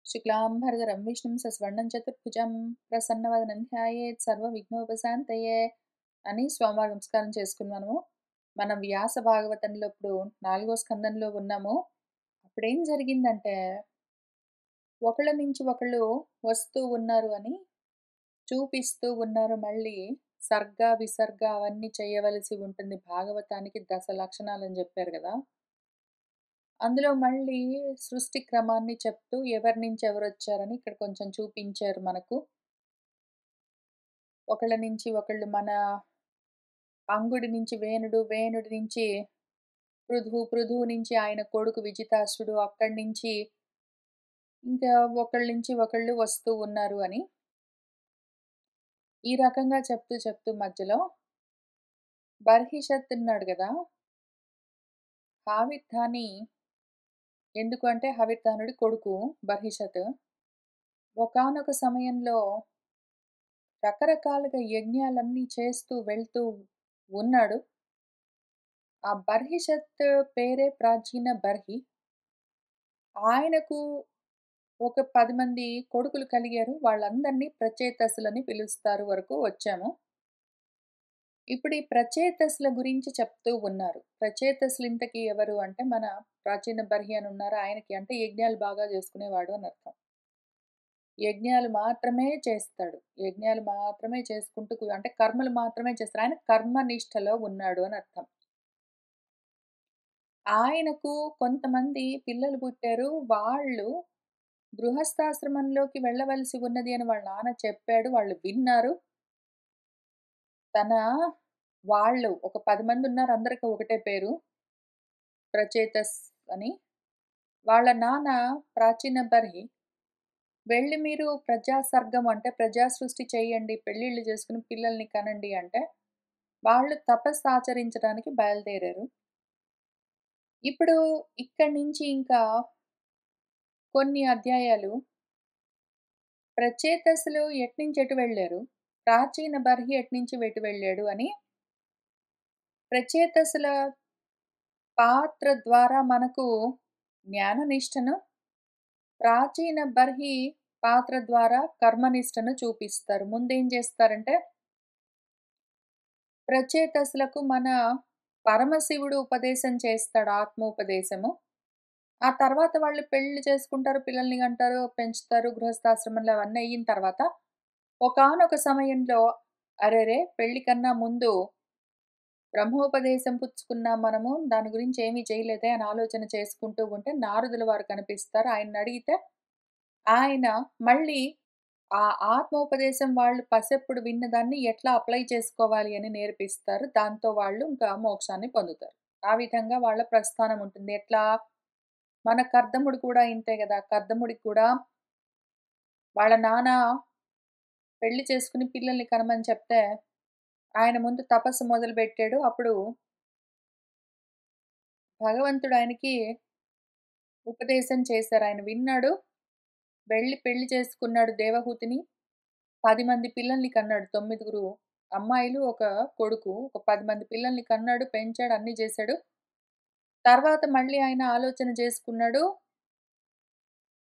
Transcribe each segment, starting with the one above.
శుక్లాంబరధరం విష్ణుం సస్వర్ణం చతుర్భుజం ప్రసన్నవదనం ధ్యాయేత్ సర్వవిఘ్నోపశాంతయే అని స్వామివారి నమస్కారం చేసుకుని మనం వ్యాస భాగవతంలో ఇప్పుడు 4వ స్కందంలో ఉన్నాము. అప్పుడేం జరిగిందంటే ఒకళ్ళ నుంచి ఒకళ్ళు వస్తూ ఉన్నారు అని చూపిస్తూ ఉన్నారు. మళ్ళీ సర్గ విసర్గ అవన్నీ చేయవలసి ఉంటుంది. భాగవతానికి 10 లక్షణాలని చెప్పారు కదా. అందులో మళ్ళీ సృష్టి క్రమాన్ని చెప్తూ ఎవరి నుంచి ఎవరొచ్చారని ఇక్కడ కొంచెం చూపించారు మనకు. ఒకళ్ళ నుంచి ఒకళ్ళు మన అంగుడి నుంచి వేణుడు, వేణుడి నుంచి పృథువు, పృథువు నుంచి ఆయన కొడుకు విజితాసుడు, అక్కడి నుంచి ఇంకా ఒకళ్ళ నుంచి ఒకళ్ళు వస్తూ ఉన్నారు అని. ఈ రకంగా చెప్తూ చెప్తూ మధ్యలో బర్హిషత్ ఉన్నాడు గదా! హావిర్థాని ఎందుకు అంటే హవిర్ధానుడి కొడుకు బర్హిషత్. ఒకానొక సమయంలో రకరకాలుగా యజ్ఞాలన్నీ చేస్తూ వెళ్తూ ఉన్నాడు. ఆ బర్హిషత్ పేరే ప్రాచీన బర్హి. ఆయనకు ఒక 10 మంది కొడుకులు కలిగారు. వాళ్ళందరినీ ప్రచేతసులని పిలుస్తారు వరకు వచ్చాము. ఇప్పుడు ఈ ప్రచేతసుల గురించి చెప్తూ ఉన్నారు. ప్రచేతసులు ఇంతకీ ఎవరు అంటే మన ప్రాచీన బర్హి అని ఉన్నారు. ఆయనకి అంటే యజ్ఞాలు బాగా చేసుకునేవాడు అని అర్థం. యజ్ఞాలు మాత్రమే చేస్తాడు. యజ్ఞాలు మాత్రమే చేసుకుంటూ అంటే కర్మలు మాత్రమే చేస్తాడు. ఆయన కర్మనిష్టలో ఉన్నాడు అని అర్థం. ఆయనకు కొంతమంది పిల్లలు పుట్టారు. వాళ్ళు గృహస్థాశ్రమంలోకి వెళ్ళవలసి ఉన్నది అని వాళ్ళ నాన్న చెప్పాడు. వాళ్ళు విన్నారు. తన వాళ్ళు ఒక 10 మంది ఉన్నారు. అందరికి ఒకటే పేరు ప్రచేతస్ అని. వాళ్ళ నాన్న ప్రాచీన బర్హి వెళ్ళి మీరు ప్రజాసర్గం అంటే ప్రజా సృష్టి చేయండి. పెళ్ళిళ్ళు చేసుకుని పిల్లల్ని కనండి అంటే వాళ్ళు తపస్సు ఆచరించడానికి బయలుదేరారు. ఇప్పుడు ఇక్కడి నుంచి ఇంకా కొన్ని అధ్యాయాలు ప్రచేతసులు ఎట్నుంచి ఎటు వెళ్ళారు, ప్రాచీన బర్హి ఎట్నుంచి ఎటు వెళ్ళాడు అని ప్రచేతసుల పాత్ర ద్వారా మనకు జ్ఞాననిష్టను, ప్రాచీన బర్హి పాత్ర ద్వారా కర్మనిష్టను చూపిస్తారు. ముందేం చేస్తారంటే ప్రచేతసులకు మన పరమశివుడు ఉపదేశం చేస్తాడు ఆత్మోపదేశము. ఆ తర్వాత వాళ్ళు పెళ్లి చేసుకుంటారు, పిల్లల్ని కంటారు, పెంచుతారు, గృహస్థాశ్రమంలో అవన్నీ అయిన తర్వాత ఒకానొక సమయంలో అరెరే! పెళ్లి కన్నా ముందు బ్రహ్మోపదేశం పుచ్చుకున్నాం మనము. దాని గురించి ఏమీ చేయలేదే అని ఆలోచన చేసుకుంటూ ఉంటే నారదుల వారు కనిపిస్తారు. ఆయన్నడిగితే ఆయన మళ్ళీ ఆ ఆత్మోపదేశం వాళ్ళు పసెప్పుడు విన్నదాన్ని ఎట్లా అప్లై చేసుకోవాలి అని నేర్పిస్తారు. దాంతో వాళ్ళు ఇంకా మోక్షాన్ని పొందుతారు. ఆ విధంగా వాళ్ళ ప్రస్థానం ఉంటుంది. ఎట్లా మన కర్దముడు కూడా ఇంతే గదా! కర్దముడికి కూడా వాళ్ళ నాన్న పెళ్లి చేసుకుని పిల్లల్ని కనమని చెప్తే ఆయన ముందు తపస్సు మొదలుపెట్టాడు. అప్పుడు భగవంతుడు ఆయనకి ఉపదేశం చేశారు. ఆయన విన్నాడు. వెళ్లి పెళ్లి చేసుకున్నాడు దేవహూతిని. 10 మంది పిల్లల్ని కన్నాడు. 9గురు అమ్మాయిలు, ఒక కొడుకు. ఒక 10 మంది పిల్లల్ని కన్నాడు, పెంచాడు, అన్నీ చేశాడు. తర్వాత మళ్ళీ ఆయన ఆలోచన చేసుకున్నాడు.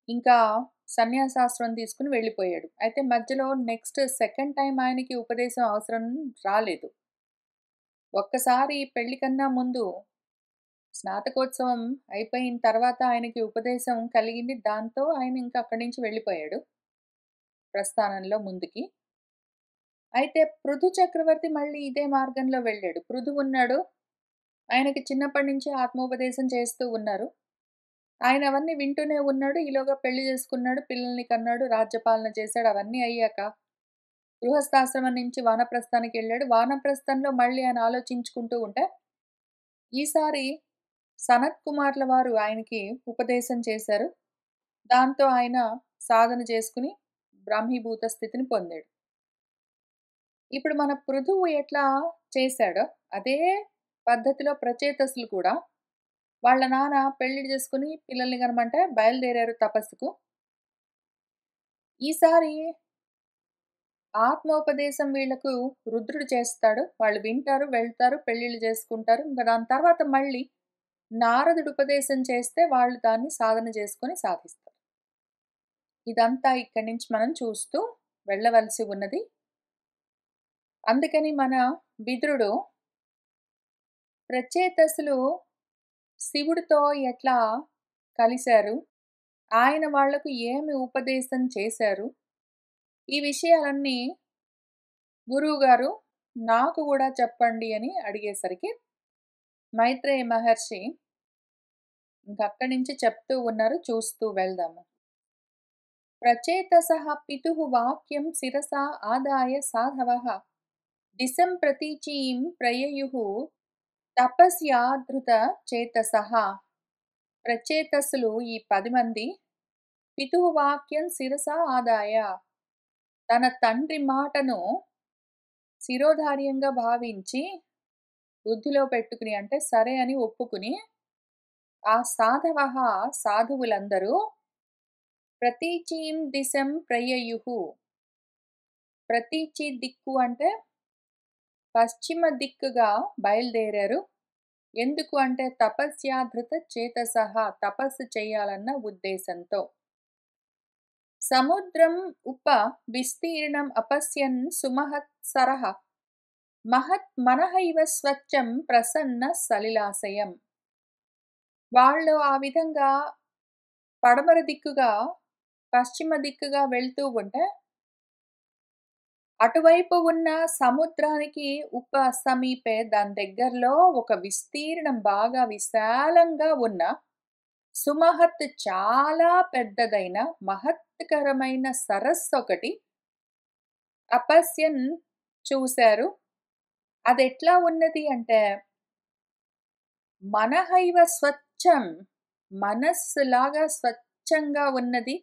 ఇంకా సన్యాసాశ్రమం తీసుకొని వెళ్ళిపోయాడు. అయితే మధ్యలో నెక్స్ట్ సెకండ్ టైమ్ ఆయనకి ఉపదేశం అవసరం రాలేదు. ఒక్కసారి పెళ్లి కన్నా ముందు స్నాతకోత్సవం అయిపోయిన తర్వాత ఆయనకి ఉపదేశం కలిగింది. దాంతో ఆయన ఇంకా అక్కడి నుంచి వెళ్ళిపోయాడు ప్రస్థానంలో ముందుకి. అయితే పృథు చక్రవర్తి మళ్ళీ ఇదే మార్గంలో వెళ్ళాడు. పృథువున్నాడు. ఆయనకి చిన్నప్పటి నుంచి ఆత్మోపదేశం చేస్తూ ఉన్నారు. ఆయన అవన్నీ వింటూనే ఉన్నాడు. ఈలోగా పెళ్లి చేసుకున్నాడు. పిల్లల్ని కన్నాడు. రాజ్యపాలన చేశాడు. అవన్నీ అయ్యాక గృహస్థాశ్రమం నుంచి వానప్రస్థానికెళ్ళాడు. వానప్రస్థంలో మళ్ళీ ఆయన ఆలోచించుకుంటూ ఉంటే ఈసారి సనత్ కుమార్ల వారు ఆయనకి ఉపదేశం చేశారు. దాంతో ఆయన సాధన చేసుకుని బ్రాహ్మీభూత స్థితిని పొందాడు. ఇప్పుడు మన పృథువు ఎట్లా చేశాడో అదే పద్ధతిలో ప్రచేతసులు కూడా వాళ్ళ నాన్న పెళ్లి చేసుకుని పిల్లల్ని కనమంటే బయలుదేరారు తపస్సుకు. ఈసారి ఆత్మోపదేశం వీళ్ళకు రుద్రుడు చేస్తాడు. వాళ్ళు వింటారు, వెళ్తారు, పెళ్ళిళ్ళు చేసుకుంటారు. ఇంక దాని తర్వాత మళ్ళీ నారదుడు ఉపదేశం చేస్తే వాళ్ళు దాన్ని సాధన చేసుకొని సాధిస్తారు. ఇదంతా ఇక్కడి నుంచి మనం చూస్తూ వెళ్ళవలసి ఉన్నది. అందుకని మన విదురుడు ప్రచేతసులు శివుడితో ఎట్లా కలిశారు? ఆయన వాళ్లకు ఏమి ఉపదేశం చేశారు? ఈ విషయాలన్నీ గురువుగారు నాకు గూడా చెప్పండి అని అడిగేసరికి మైత్రేయ మహర్షి ఇంకక్కడి నుంచి చెప్తూ ఉన్నారు. చూస్తూ వెళ్దాము. ప్రచేతసః పితుః వాక్యం శిరసా ఆదాయ సాధవః దిశం ప్రతీచీం ప్రయయుః తపస్యాధృత చేతసః. ప్రచేతసులు ఈ 10 మంది పితుః వాక్యం శిరసా ఆదాయ, తన తండ్రి మాటను శిరోధార్యంగా భావించి బుద్ధిలో పెట్టుకుని, అంటే సరే అని ఒప్పుకుని, ఆ సాధవః సాధువులందరూ ప్రతీచీం దిశం ప్రయయుః. ప్రతీచి దిక్కు అంటే పశ్చిమ దిక్కుగా బయలుదేరారు. ఎందుకు అంటే తపస్యాధృత చేతసః, తపస్సు చేయాలన్న ఉద్దేశంతో. సముద్రం ఉప విస్తీర్ణం అపశ్యన్ సుమహత్సరః మహత్ మనః ఇవ స్వచ్ఛం ప్రసన్న సలిలాశయం. వాళ్ళు ఆ విధంగా పడమర దిక్కుగా, పశ్చిమ దిక్కుగా వెళ్తూ ఉంటే, అటువైపు ఉన్న సముద్రానికి సమీపే, దాని దగ్గరలో ఒక విస్తీర్ణం బాగా విశాలంగా ఉన్న సుమహత్, చాలా పెద్దదైన మహత్కరమైన సరస్సు ఒకటి అపశ్యన్ చూశారు. అదెట్లా ఉన్నది అంటే మనహైవ స్వచ్ఛం, మనస్సులాగా స్వచ్ఛంగా ఉన్నది.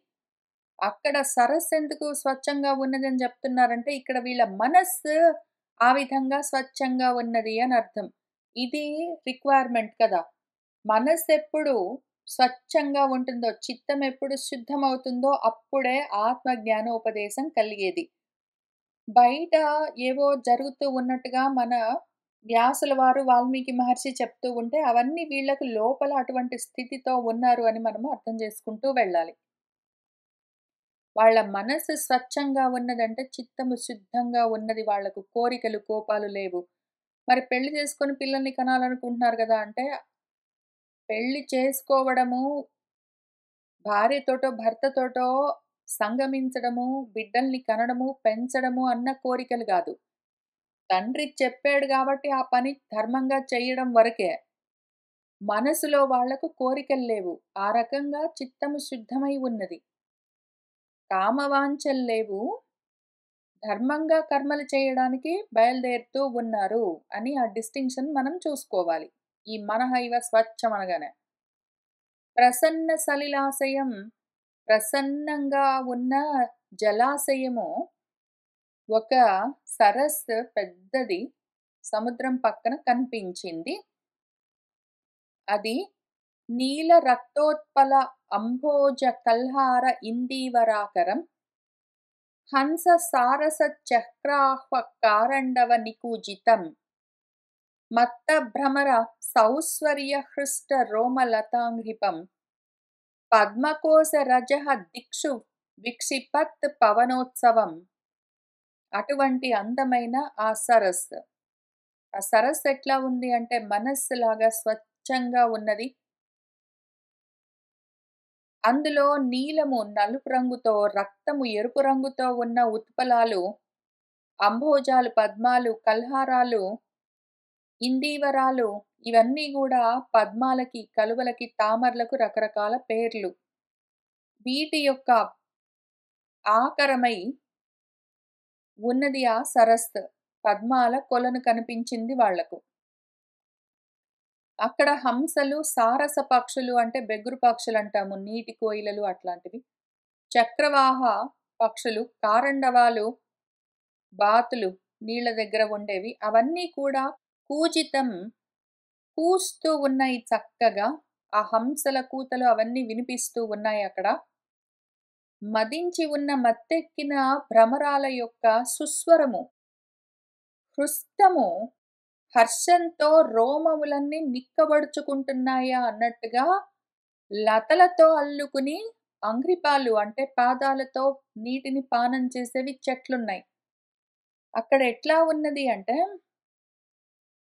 అక్కడ సరస్సు ఎందుకు స్వచ్ఛంగా ఉన్నదని చెప్తున్నారంటే, ఇక్కడ వీళ్ళ మనస్సు ఆ విధంగా స్వచ్ఛంగా ఉన్నది అని అర్థం. ఇది రిక్వైర్మెంట్ కదా. మనస్సు ఎప్పుడు స్వచ్ఛంగా ఉంటుందో, చిత్తం ఎప్పుడు శుద్ధమవుతుందో అప్పుడే ఆత్మ జ్ఞానోపదేశం కలిగేది. బయట ఏవో జరుగుతూ ఉన్నట్టుగా మన వ్యాసుల వారు, వాల్మీకి మహర్షి చెప్తూ ఉంటే, అవన్నీ వీళ్ళకు లోపల అటువంటి స్థితితో ఉన్నారు అని మనము అర్థం చేసుకుంటూ వెళ్ళాలి. వాళ్ళ మనసు స్వచ్ఛంగా ఉన్నదంటే చిత్తము శుద్ధంగా ఉన్నది, వాళ్లకు కోరికలు కోపాలు లేవు. మరి పెళ్లి చేసుకొని పిల్లల్ని కనాలనుకుంటున్నారు కదా అంటే, పెళ్లి చేసుకోవడము, భార్యతోటో భర్తతోటో సంగమించడము, బిడ్డల్ని కనడము, పెంచడము అన్న కోరికలు కాదు. తండ్రి చెప్పాడు కాబట్టి ఆ పని ధర్మంగా చేయడం వరకే. మనసులో వాళ్లకు కోరికలు లేవు. ఆ రకంగా చిత్తము శుద్ధమై ఉన్నది. కామవాంఛలు లేవు. ధర్మంగా కర్మలు చేయడానికి బయలుదేరుతూ ఉన్నారు అని ఆ డిస్టింక్షన్ మనం చూసుకోవాలి. ఈ మనహైవ స్వచ్ఛం అనగానే. ప్రసన్న సలిలాశయం, ప్రసన్నంగా ఉన్న జలాశయము, ఒక సరస్సు పెద్దది సముద్రం పక్కన కనిపించింది. అది నీల రక్తోత్పల అంభోజ కల్హార ఇందీవరాకరం హంస సారస చక్రాహ్వ కారండవ నికూజితం మత్త భ్రమర సౌస్వర్య హృష్ట రోమలతాంఘ్రిపం పద్మకోశ రజహ దిక్షు విక్షిపత్ పవనోత్సవం. అటువంటి అందమైన ఆ సరస్సు. ఆ సరస్సు ఎట్లా ఉంది అంటే మనస్సులాగా స్వచ్ఛంగా ఉన్నది. అందులో నీలము నలుపు రంగుతో, రక్తము ఎరుపు రంగుతో ఉన్న ఉత్పలాలు, అంభోజాలు, పద్మాలు, కల్హారాలు, ఇందీవరాలు, ఇవన్నీ కూడా పద్మాలకి, కలువలకి, తామరలకు రకరకాల పేర్లు. వీటి యొక్క ఆకరమై ఉన్నది ఆ సరస్సు. పద్మాల కొలను కనిపించింది వాళ్లకు. అక్కడ హంసలు, సారస పక్షులు అంటే బెగురు పక్షులు అంటాము, నీటి కోయిలలు అట్లాంటివి, చక్రవాహ పక్షులు, కారండవాలు, బాతులు నీళ్ల దగ్గర ఉండేవి, అవన్నీ కూడా కూజితం, కూస్తూ ఉన్నాయి చక్కగా. ఆ హంసల కూతలు అవన్నీ వినిపిస్తూ ఉన్నాయి అక్కడ. మదించి ఉన్న మత్తెక్కిన భ్రమరాల యొక్క సుస్వరము, హృష్టము, హర్షంతో రోమములన్నీ నిక్కబడుచుకుంటున్నాయా అన్నట్టుగా లతలతో అల్లుకుని అంగ్రిపాలు అంటే పాదాలతో నీటిని పానం చేసేవి చెట్లున్నాయి. అక్కడ ఎట్లా ఉన్నది అంటే,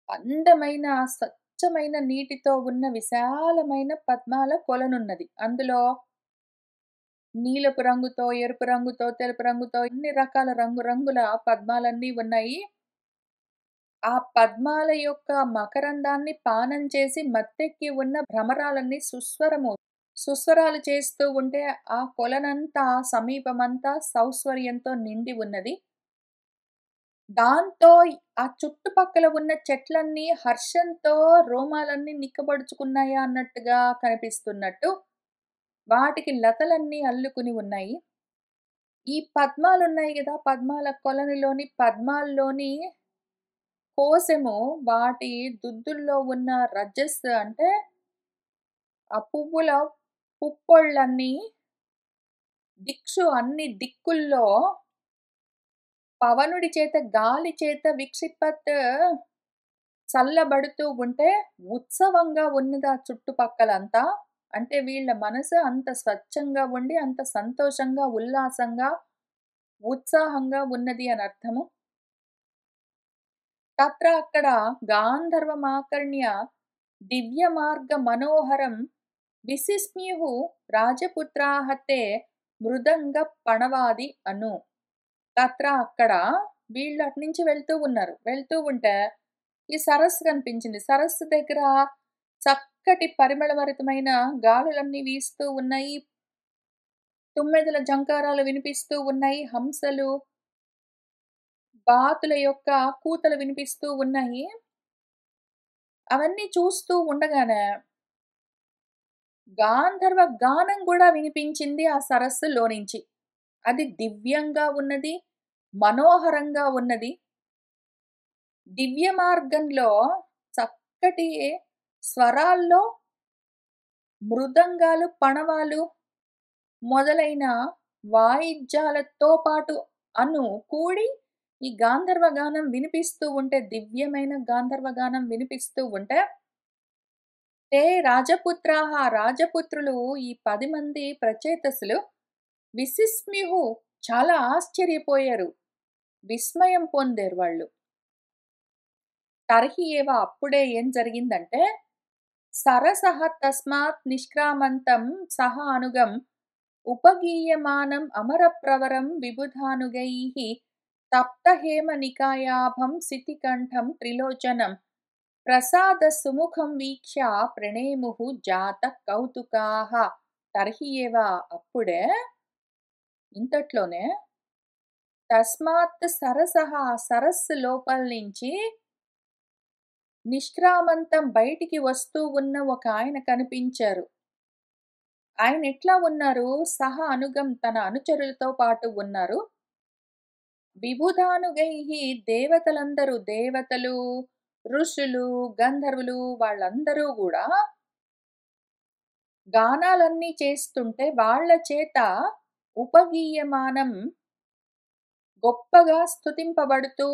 అందమైన స్వచ్ఛమైన నీటితో ఉన్న విశాలమైన పద్మాల కొలనున్నది. అందులో నీలపు రంగుతో, ఎరుపు రంగుతో, తెలుపు రంగుతో ఇన్ని రకాల రంగుల పద్మాలన్నీ ఉన్నాయి. ఆ పద్మాల యొక్క మకరందాన్ని పానం చేసి మత్తెక్కి ఉన్న భ్రమరాలన్నీ సుస్వరాలు చేస్తూ ఉంటే ఆ కొలనంతా, సమీపమంతా సౌశ్వర్యంతో నిండి ఉన్నది. దాంతో ఆ చుట్టుపక్కల ఉన్న చెట్లన్నీ హర్షంతో రోమాలన్నీ నిక్కబొడుచుకున్నాయా అన్నట్టుగా కనిపిస్తున్నట్టు, వాటికి లతలన్నీ అల్లుకుని ఉన్నాయి. ఈ పద్మాలున్నాయి గదా! పద్మాల కొలనిలోని పద్మాల్లోని కోసెము వాటి దుద్దుల్లో ఉన్న రజస్సు అంటే, ఆ పువ్వుల పుప్పొళ్ళన్నీ అన్ని దిక్కుల్లో పవనుడి చేత, గాలి చేత విక్షిపత్ చల్లబడుతూ ఉంటే, ఉత్సవంగా ఉన్నది ఆ చుట్టుపక్కలంతా. అంటే వీళ్ళ మనసు అంత స్వచ్ఛంగా ఉండి, అంత సంతోషంగా, ఉల్లాసంగా, ఉత్సాహంగా ఉన్నది అని అర్థము. తత్ర అక్కడ గాంధర్వమాకర్ణ్య దివ్య మార్గ మనోహరం విసిస్మ్యుః రాజపుత్రాః తే మృదంగ పణవాది అను. తత్ర అక్కడ వీళ్ళు అటునుంచి వెళ్తూ ఉన్నారు. వెళ్తూ ఉంటే ఈ సరస్సు కనిపించింది. సరస్సు దగ్గర చక్కటి పరిమళభరితమైన గాలులన్నీ వీస్తూ ఉన్నాయి. తుమ్మెదల జంకారాలు వినిపిస్తూ ఉన్నాయి. హంసలు, బాతుల యొక్క కూతలు వినిపిస్తూ ఉన్నాయి. అవన్నీ చూస్తూ ఉండగానే గాంధర్వ గానం గూడా వినిపించింది ఆ సరస్సులోనించి. అది దివ్యంగా ఉన్నది. మనోహరంగా ఉన్నది. దివ్య మార్గంలో చక్కటి స్వరాల్లో మృదంగాలు, పణవాలు మొదలైన వాయిద్యాలతో పాటు కూడి ఈ గాంధర్వ గానం వినిపిస్తూ ఉంటే, దివ్యమైన గాంధర్వ గానం వినిపిస్తూ ఉంటే, తే రాజపుత్రాః రాజపుత్రులు ఈ 10 మంది ప్రచేతసులు విసిస్మ్యుః చాలా ఆశ్చర్యపోయారు. విస్మయం పొందారు వాళ్ళు. తర్హి ఏవ అప్పుడే ఏం జరిగిందంటే, సరసః తస్మాత్ నిష్క్రామంతం సహ అనుగం ఉపగీయమానం అమరప్రవరం విబుధానుగైః తప్తహేమ నికాయాభం సితికంఠం త్రిలోచనం ప్రసాద సుముఖం వీక్ష్య ప్రణేముః జాత కౌతుకాః. తర్హి ఏవ అప్పుడే, ఇంతట్లోనే తస్మాత్ సరసః సరస్సు లోపల నుంచి నిష్క్రామంతం బయటికి వస్తూ ఉన్న ఒక ఆయన కనిపించారు. ఆయన ఎట్లా ఉన్నారు? సహ అనుగం తన అనుచరులతో పాటు ఉన్నారు. విబుధానుగైః దేవతలందరూ, దేవతలు, ఋషులు, గంధర్వులు వాళ్ళందరూ గూడా గానాలన్నీ చేస్తుంటే వాళ్ళ చేత ఉపగీయమానం గొప్పగా స్తుతింపబడుతూ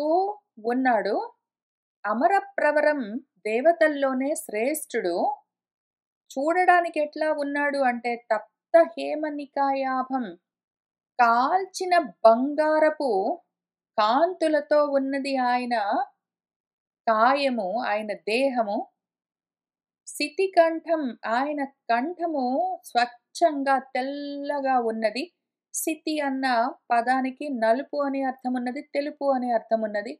ఉన్నాడు. అమరప్రవరం దేవతల్లోనే శ్రేష్ఠుడు. చూడడానికి ఎట్లా ఉన్నాడు అంటే తప్త హేమనికాయాభం కాల్చిన బంగారపు కాంతులతో ఉన్నది ఆయన కాయము, ఆయన దేహము. సితికంఠం ఆయన కంఠము స్వచ్ఛంగా తెల్లగా ఉన్నది. సితి అన్న పదానికి నలుపు అని అర్థమున్నది, తెలుపు అని అర్థమున్నది.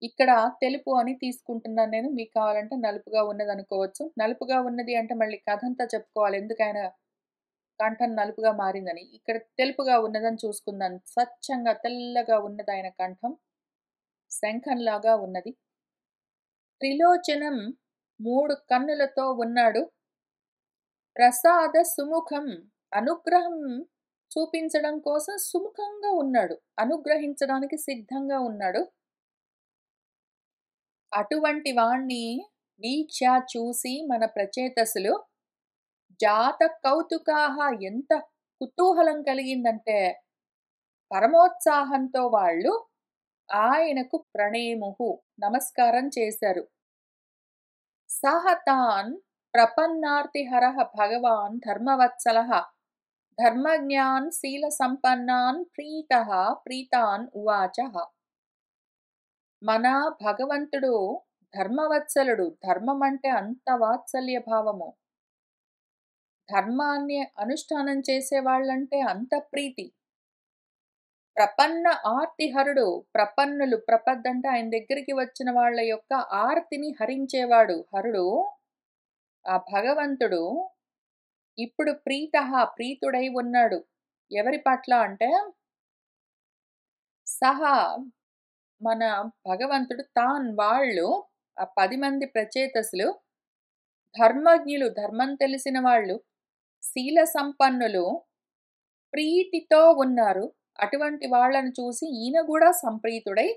ఇక్కడ తెలుపు అని తీసుకుంటున్నాను నేను. మీకు కావాలంటే నలుపుగా ఉన్నదనుకోవచ్చు. నలుపుగా ఉన్నది అంటే మళ్ళీ కథంతా చెప్పుకోవాలి. ఎందుకైనా కంఠం నలుపుగా మారిందని. ఇక్కడ తెలుపుగా ఉన్నదని చూసుకుందాం. స్వచ్ఛంగా తెల్లగా ఉన్నదాయన కంఠం. శంఖంలాగా ఉన్నది. త్రిలోచనం 3 కన్నులతో ఉన్నాడు. ప్రసాద సుముఖం అనుగ్రహం చూపించడం కోసం సుముఖంగా ఉన్నాడు. అనుగ్రహించడానికి సిద్ధంగా ఉన్నాడు. అటువంటి వాణ్ణి వీక్ష చూసి మన ప్రచేతసులు జాత కౌతుకాః ఎంత కుతూహలం కలిగిందంటే పరమోత్సాహంతో వాళ్ళు ఆయనకు ప్రణేముః నమస్కారం చేశారు. సహ తాన్ ప్రపన్నార్తిహరః భగవాన్ ధర్మవత్సలః ధర్మజ్ఞాన్ శీల సంపన్నాన్ ప్రీతః ప్రీతాన్ ఉవాచః. మన భగవంతుడు ధర్మవత్సలుడు. ధర్మం అంటే అంత వాత్సల్య భావము. ధర్మాన్ని అనుష్ఠానం చేసేవాళ్ళంటే అంత ప్రీతి. ప్రపన్న ఆర్తిహరుడు. ప్రపన్నులు, ప్రపద్దంటే ఆయన దగ్గరికి వచ్చిన వాళ్ళ యొక్క ఆర్తిని హరించేవాడు హరుడు. ఆ భగవంతుడు ఇప్పుడు ప్రీతుడై ఉన్నాడు. ఎవరి పట్ల అంటే సహా మన భగవంతుడు వాళ్ళు ఆ 10 మంది ప్రచేతసులు ధర్మజ్ఞులు, ధర్మం తెలిసిన వాళ్ళు, శీల సంపన్నులు, ప్రీతితో ఉన్నారు. అటువంటి వాళ్ళను చూసి ఈయన కూడా సంప్రీతుడై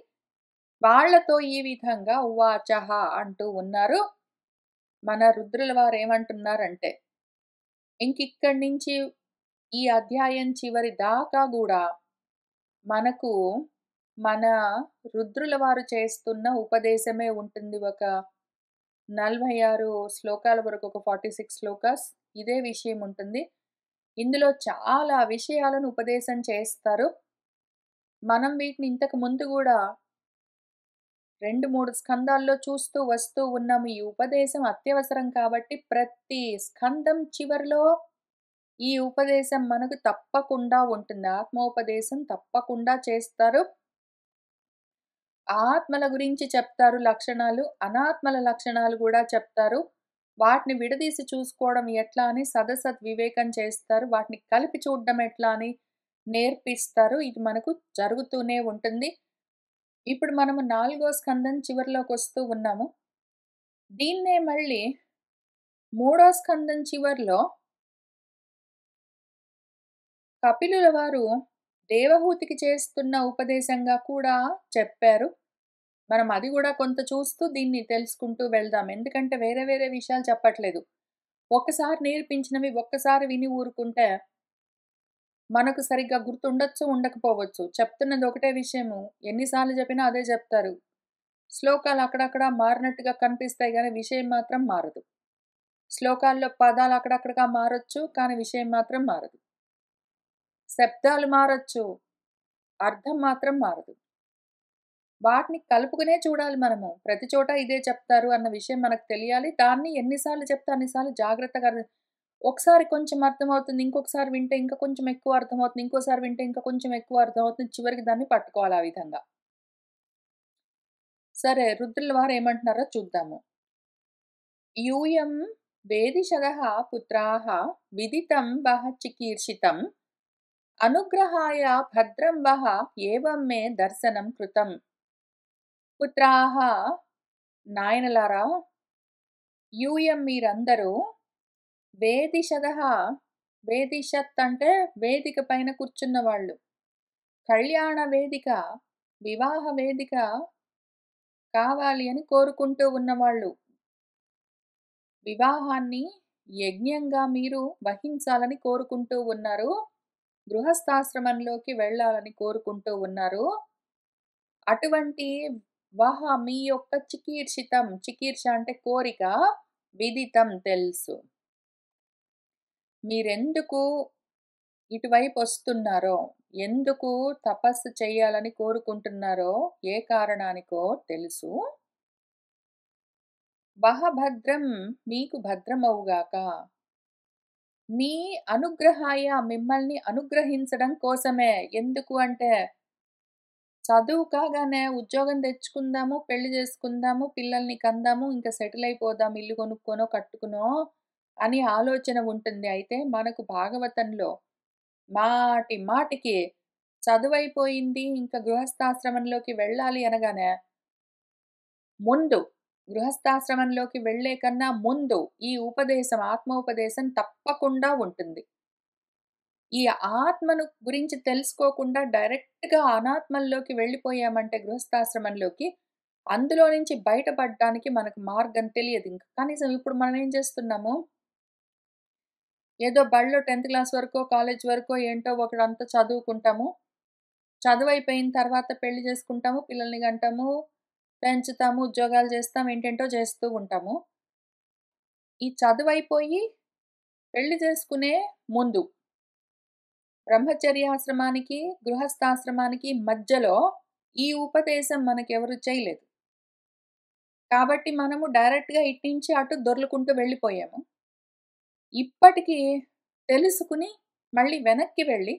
వాళ్ళతో ఈ విధంగా ఉవాచః అంటూ ఉన్నారు. మన రుద్రుల వారు ఏమంటున్నారంటే, ఇంకిక్కడి నుంచి ఈ అధ్యాయం చివరి దాకా గూడా మనకు మన రుద్రుల వారు చేస్తున్న ఉపదేశమే ఉంటుంది. ఒక 46 శ్లోకాల వరకు, ఒక 46 శ్లోకాస్ ఇదే విషయం ఉంటుంది. ఇందులో చాలా విషయాలను ఉపదేశం చేస్తారు. మనం వీటిని ఇంతకు ముందు గూడా 2, 3 స్కందాల్లో చూస్తూ వస్తూ ఉన్నాము. ఈ ఉపదేశం అత్యవసరం కాబట్టి ప్రతి స్కందం చివర్లో ఈ ఉపదేశం మనకు తప్పకుండా ఉంటుంది. ఆత్మోపదేశం తప్పకుండా చేస్తారు. ఆత్మల గురించి చెప్తారు లక్షణాలు, అనాత్మల లక్షణాలు గూడా చెప్తారు. వాటిని విడదీసి చూసుకోవడం ఎట్లా అని సదసత్ వివేకం చేస్తారు. వాటిని కలిపి చూడడం ఎట్లా అని నేర్పిస్తారు. ఇది మనకు జరుగుతూనే ఉంటుంది. ఇప్పుడు మనము 4వ స్కందం చివరిలోకొస్తూ ఉన్నాము. దీన్నే మళ్ళీ 3వ స్కందం చివర్లో కపిలుల వారు దేవహూతికి చేస్తున్న ఉపదేశంగా కూడా చెప్పారు. మనం అది గూడా కొంత చూస్తూ దీన్ని తెలుసుకుంటూ వెళ్దాం. ఎందుకంటే వేరే వేరే విషయాలు చెప్పట్లేదు. ఒక్కసారి నేర్పించినవి ఒక్కసారి విని ఊరుకుంటే మనకు సరిగ్గా గుర్తుండొచ్చు, ఉండకపోవచ్చు. చెప్తున్నది ఒకటే విషయము. ఎన్ని సార్లు చెప్పినా అదే చెప్తారు. శ్లోకాలు అక్కడక్కడ మారినట్టుగా కనిపిస్తాయి గానీ విషయం మాత్రం మారదు. శ్లోకాల్లో పదాలు అక్కడక్కడగా మారొచ్చు, కానీ విషయం మాత్రం మారదు. శబ్దాలు మారొచ్చు, అర్థం మాత్రం మారదు. వాటిని కలుపుకునే చూడాలి మనము. ప్రతి చోట ఇదే చెప్తారు అన్న విషయం మనకు తెలియాలి. దాన్ని ఎన్ని సార్లు చెప్తే అన్ని సార్లు జాగ్రత్తగా ఒకసారి కొంచెం అర్థమవుతుంది. ఇంకొకసారి వింటే ఇంకా కొంచెం ఎక్కువ అర్థమవుతుంది. ఇంకోసారి వింటే ఇంకా కొంచెం ఎక్కువ అర్థమవుతుంది. చివరికి దాన్ని పట్టుకోవాలి ఆ విధంగా. సరే, రుద్రుల వారు ఏమంటున్నారో చూద్దాము. యూయం వేదిషదః పుత్రాః విదితం వః చికీర్షితం అనుగ్రహాయ భద్రం వః ఏవం మే దర్శనం కృతం. పుత్రాః, నాయనలారా, యూయం మీరందరూ వేదిషదః, వేదిషత్ అంటే వేదిక పైన కూర్చున్న వాళ్ళు, కళ్యాణ వేదిక, వివాహ వేదిక కావాలి అని కోరుకుంటూ ఉన్నవాళ్ళు, వివాహాన్ని యజ్ఞంగా మీరు వహించాలని కోరుకుంటూ ఉన్నారు, గృహస్థాశ్రమంలోకి వెళ్ళాలని కోరుకుంటూ ఉన్నారు. అటువంటి మీ యొక్క చికీర్షితం, చికీర్ష అంటే కోరిక, విదితం తెలుసు. మీరెందుకు ఇటువైపు వస్తున్నారో, ఎందుకు తపస్సు చేయాలని కోరుకుంటున్నారో, ఏ కారణానికో తెలుసు. భద్రం, మీకు భద్రమవుగాక. మీ అనుగ్రహాయ, మిమ్మల్ని అనుగ్రహించడం కోసమే. ఎందుకు అంటే చదువు కాగానే ఉద్యోగం తెచ్చుకుందాము, పెళ్లి చేసుకుందాము, పిల్లల్ని కందాము, ఇంకా సెటిల్ అయిపోదాం, ఇల్లు కొనుక్కోనో కట్టుకునో అని ఆలోచన ఉంటుంది. అయితే మనకు భాగవతంలో మాటి మాటికి చదువైపోయింది, ఇంకా గృహస్థాశ్రమంలోకి వెళ్ళాలి అనగానే ముందు, గృహస్థాశ్రమంలోకి వెళ్లే కన్నా ముందు ఈ ఉపదేశం, ఆత్మోపదేశం తప్పకుండా ఉంటుంది. ఈ ఆత్మను గురించి తెలుసుకోకుండా డైరెక్ట్‌గా అనాత్మల్లోకి వెళ్ళిపోయామంటే గృహస్థాశ్రమంలోకి, అందులో నుంచి బయటపడడానికి మనకు మార్గం తెలియదింక. కనీసం ఇప్పుడు మనం ఏం చేస్తున్నాము, ఏదో బడిలో 10థ్ క్లాస్ వరకో, కాలేజ్ వరకో ఏంటో ఒకడంతా చదువుకుంటాము. చదువయిపోయిన తర్వాత పెళ్లి చేసుకుంటాము, పిల్లల్ని కంటాము, పెంచుతాము, ఉద్యోగాలు చేస్తాం, ఏంటేంటో చేస్తూ ఉంటాము. ఈ చదువైపోయి పెళ్లి చేసుకునే ముందు బ్రహ్మచర్యాశ్రమానికి, గృహస్థాశ్రమానికి మధ్యలో ఈ ఉపదేశం మనకెవరు చేయలేదు. కాబట్టి మనము డైరెక్ట్‌గా ఇట్నుంచి అటు దొర్లుకుంటూ వెళ్ళిపోయాము. ఇప్పటికి తెలుసుకుని మళ్ళీ వెనక్కి వెళ్ళి